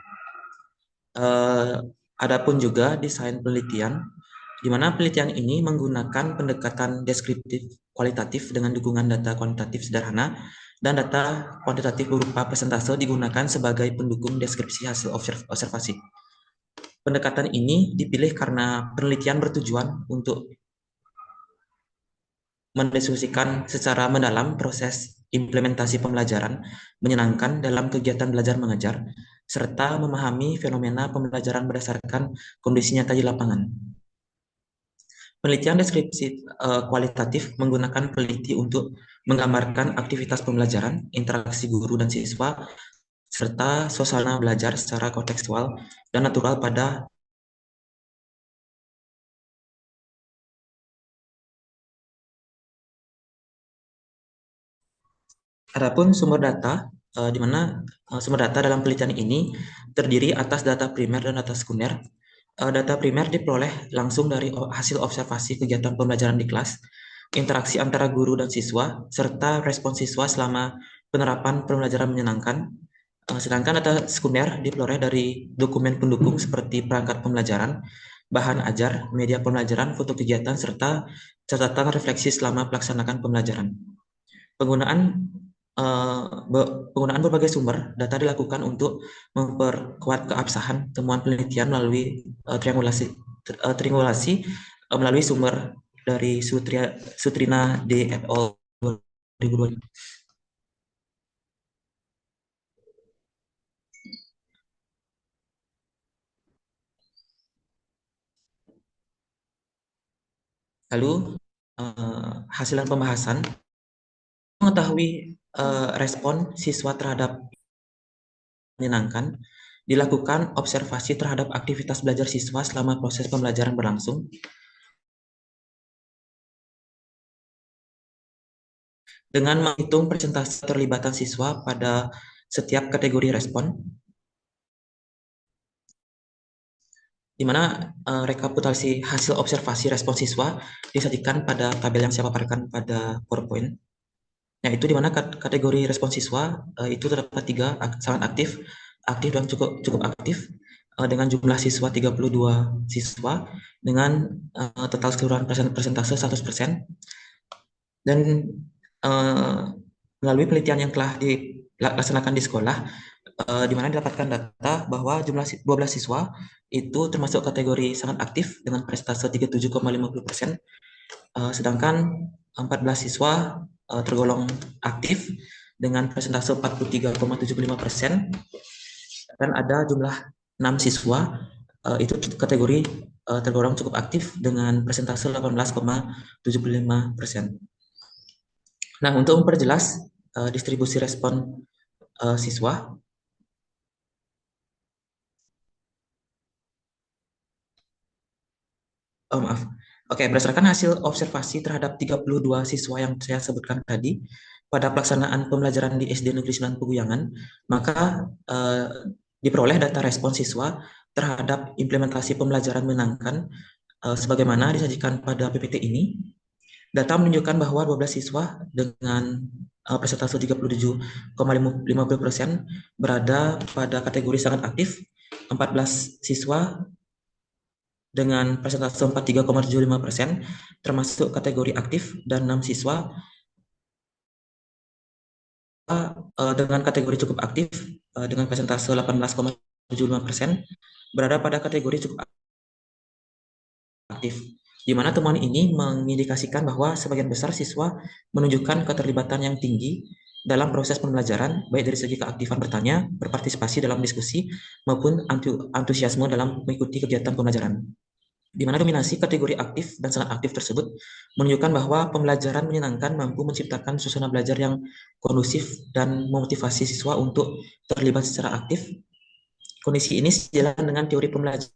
Adapun juga desain penelitian, di mana penelitian ini menggunakan pendekatan deskriptif kualitatif dengan dukungan data kuantitatif sederhana dan data kuantitatif berupa persentase digunakan sebagai pendukung deskripsi hasil observasi. Pendekatan ini dipilih karena penelitian bertujuan untuk mendiskusikan secara mendalam proses implementasi pembelajaran menyenangkan dalam kegiatan belajar mengajar, serta memahami fenomena pembelajaran berdasarkan kondisi nyata di lapangan. Penelitian deskripsi kualitatif menggunakan peneliti untuk menggambarkan aktivitas pembelajaran, interaksi guru dan siswa, serta suasana belajar secara kontekstual dan natural pada Adapun sumber data, di mana sumber data dalam penelitian ini terdiri atas data primer dan data sekunder. Data primer diperoleh langsung dari hasil observasi kegiatan pembelajaran di kelas, interaksi antara guru dan siswa, serta respon siswa selama penerapan pembelajaran menyenangkan. Sedangkan data sekunder diperoleh dari dokumen pendukung seperti perangkat pembelajaran, bahan ajar, media pembelajaran, foto kegiatan, serta catatan refleksi selama pelaksanaan pembelajaran. Penggunaan berbagai sumber data dilakukan untuk memperkuat keabsahan temuan penelitian melalui triangulasi melalui sumber dari Sutrina D. et al. 2020. Lalu hasilan pembahasan mengetahui respon siswa terhadap menyenangkan, dilakukan observasi terhadap aktivitas belajar siswa selama proses pembelajaran berlangsung. Dengan menghitung persentase keterlibatan siswa pada setiap kategori respon, di mana rekapitulasi hasil observasi respon siswa disajikan pada tabel yang saya paparkan pada PowerPoint. Yaitu di mana kategori respon siswa itu terdapat 3, sangat aktif dan cukup aktif, dengan jumlah siswa 32 siswa dengan total keseluruhan persentase 100%. Dan melalui penelitian yang telah dilaksanakan di sekolah, di mana didapatkan data bahwa jumlah 12 siswa itu termasuk kategori sangat aktif dengan persentase 37,50%, sedangkan 14 siswa tergolong aktif dengan persentase 43,75%, dan ada jumlah 6 siswa itu kategori tergolong cukup aktif dengan persentase 18,75%. Nah, untuk memperjelas distribusi respon siswa, berdasarkan hasil observasi terhadap 32 siswa yang saya sebutkan tadi pada pelaksanaan pembelajaran di SD Negeri 9 Peguyangan, maka diperoleh data respon siswa terhadap implementasi pembelajaran menyenangkan sebagaimana disajikan pada PPT ini. Data menunjukkan bahwa 12 siswa dengan persentase 37,50% berada pada kategori sangat aktif, 14 siswa dengan persentase 43,75% termasuk kategori aktif, dan 6 siswa dengan kategori cukup aktif dengan persentase 18,75% berada pada kategori cukup aktif, di mana temuan ini mengindikasikan bahwa sebagian besar siswa menunjukkan keterlibatan yang tinggi dalam proses pembelajaran, baik dari segi keaktifan bertanya, berpartisipasi dalam diskusi, maupun antusiasme dalam mengikuti kegiatan pembelajaran. di mana dominasi kategori aktif dan sangat aktif tersebut menunjukkan bahwa pembelajaran menyenangkan mampu menciptakan suasana belajar yang kondusif dan memotivasi siswa untuk terlibat secara aktif. Kondisi ini sejalan dengan teori pembelajaran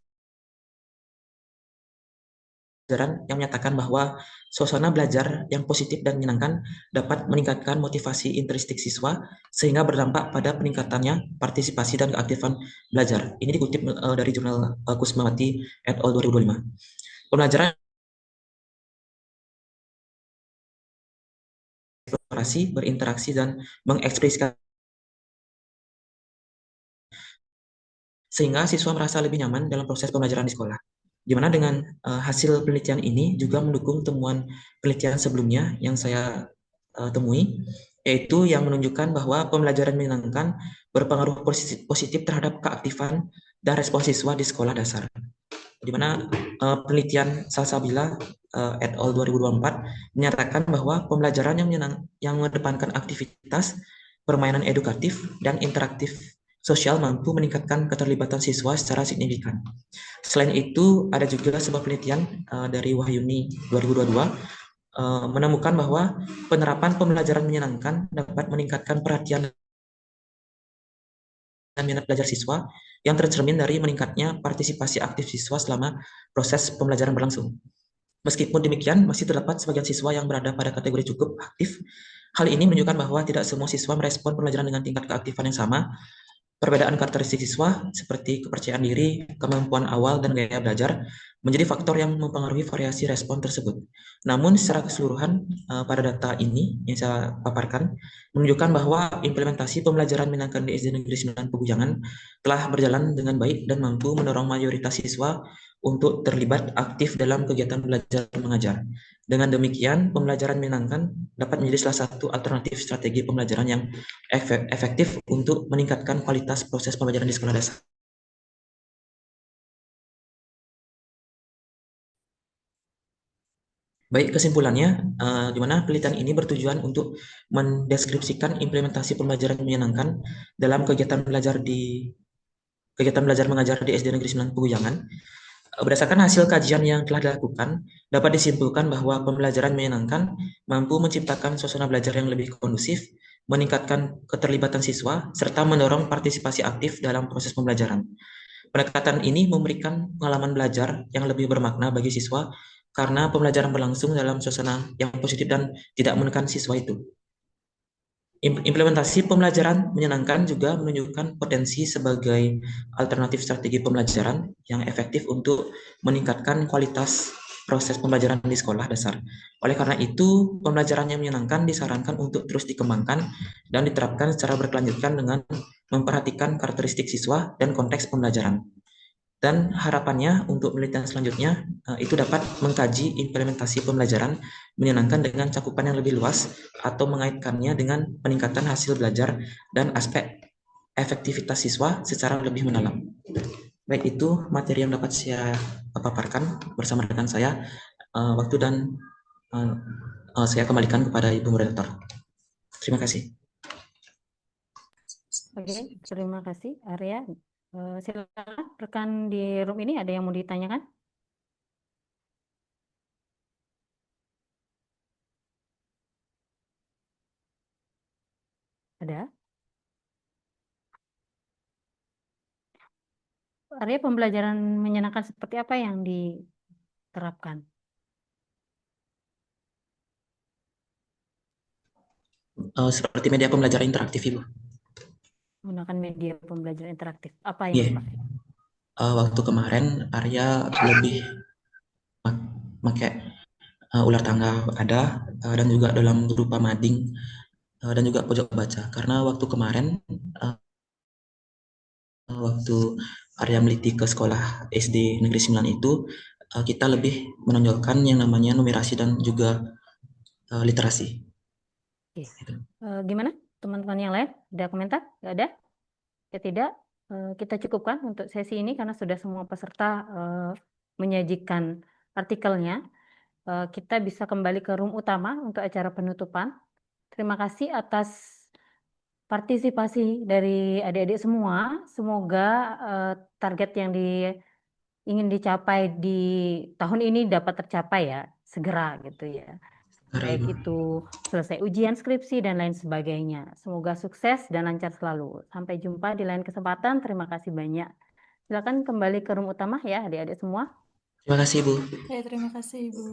yang menyatakan bahwa suasana belajar yang positif dan menyenangkan dapat meningkatkan motivasi intrinsik siswa sehingga berdampak pada peningkatannya partisipasi dan keaktifan belajar. Ini dikutip dari jurnal Kusmawati et al. 2025. Pembelajaran eksplorasi, berinteraksi, dan mengekspresikan sehingga siswa merasa lebih nyaman dalam proses pembelajaran di sekolah. Di mana dengan hasil penelitian ini juga mendukung temuan penelitian sebelumnya yang saya temui, yaitu yang menunjukkan bahwa pembelajaran menyenangkan berpengaruh positif terhadap keaktifan dan respons siswa di sekolah dasar. Di mana penelitian Salsabila et al. 2024 menyatakan bahwa pembelajaran yang mengedepankan aktivitas, permainan edukatif, dan interaktif sosial mampu meningkatkan keterlibatan siswa secara signifikan. Selain itu, ada juga sebuah penelitian dari Wahyuni 2022 menemukan bahwa penerapan pembelajaran menyenangkan dapat meningkatkan perhatian dan minat belajar siswa yang tercermin dari meningkatnya partisipasi aktif siswa selama proses pembelajaran berlangsung. Meskipun demikian, masih terdapat sebagian siswa yang berada pada kategori cukup aktif. Hal ini menunjukkan bahwa tidak semua siswa merespon pembelajaran dengan tingkat keaktifan yang sama. Perbedaan karakteristik siswa seperti kepercayaan diri, kemampuan awal, dan gaya belajar menjadi faktor yang mempengaruhi variasi respon tersebut. Namun secara keseluruhan pada data ini yang saya paparkan menunjukkan bahwa implementasi pembelajaran menyenangkan di SD Negeri 9 Pegujangan telah berjalan dengan baik dan mampu mendorong mayoritas siswa untuk terlibat aktif dalam kegiatan belajar mengajar. Dengan demikian, pembelajaran menyenangkan dapat menjadi salah satu alternatif strategi pembelajaran yang efektif untuk meningkatkan kualitas proses pembelajaran di sekolah dasar. Baik, kesimpulannya, di mana penelitian ini bertujuan untuk mendeskripsikan implementasi pembelajaran menyenangkan dalam kegiatan belajar mengajar di SD Negeri 9 Pegujangan. Berdasarkan hasil kajian yang telah dilakukan, dapat disimpulkan bahwa pembelajaran menyenangkan mampu menciptakan suasana belajar yang lebih kondusif, meningkatkan keterlibatan siswa, serta mendorong partisipasi aktif dalam proses pembelajaran. Pendekatan ini memberikan pengalaman belajar yang lebih bermakna bagi siswa karena pembelajaran berlangsung dalam suasana yang positif dan tidak menekan siswa itu. Implementasi pembelajaran menyenangkan juga menunjukkan potensi sebagai alternatif strategi pembelajaran yang efektif untuk meningkatkan kualitas proses pembelajaran di sekolah dasar. Oleh karena itu, pembelajaran yang menyenangkan disarankan untuk terus dikembangkan dan diterapkan secara berkelanjutan dengan memperhatikan karakteristik siswa dan konteks pembelajaran. Dan harapannya untuk penelitian selanjutnya itu dapat mengkaji implementasi pembelajaran menyenangkan dengan cakupan yang lebih luas atau mengaitkannya dengan peningkatan hasil belajar dan aspek efektivitas siswa secara lebih mendalam. Baik, itu materi yang dapat saya paparkan bersama rekan saya. Waktu dan saya kembalikan kepada Ibu Moderator. Terima kasih. Oke, terima kasih Arya. Silakan rekan di room ini ada yang mau ditanyakan? Ada? Arya, pembelajaran menyenangkan seperti apa yang diterapkan? Seperti media pembelajaran interaktif, Ibu. Menggunakan media pembelajaran interaktif. Apa yang dipakai? Waktu kemarin Arya lebih pakai ular tangga ada dan juga dalam berupa mading dan juga pojok baca. Karena waktu kemarin waktu Arya meliti ke sekolah SD Negeri 9 itu kita lebih menonjolkan yang namanya numerasi dan juga literasi. Oke. Gimana teman-teman yang lain? Ada komentar? Nggak ada? Ya tidak. Kita cukupkan untuk sesi ini karena sudah semua peserta menyajikan artikelnya. Kita bisa kembali ke room utama untuk acara penutupan. Terima kasih atas partisipasi dari adik-adik semua. Semoga target yang ingin dicapai di tahun ini dapat tercapai ya, segera gitu ya. Karena Baik Ibu. itu selesai ujian skripsi dan lain sebagainya. Semoga sukses dan lancar selalu. Sampai jumpa di lain kesempatan. Terima kasih banyak. Silakan kembali ke room utama ya adik-adik semua. Terima kasih Ibu. Terima kasih Ibu.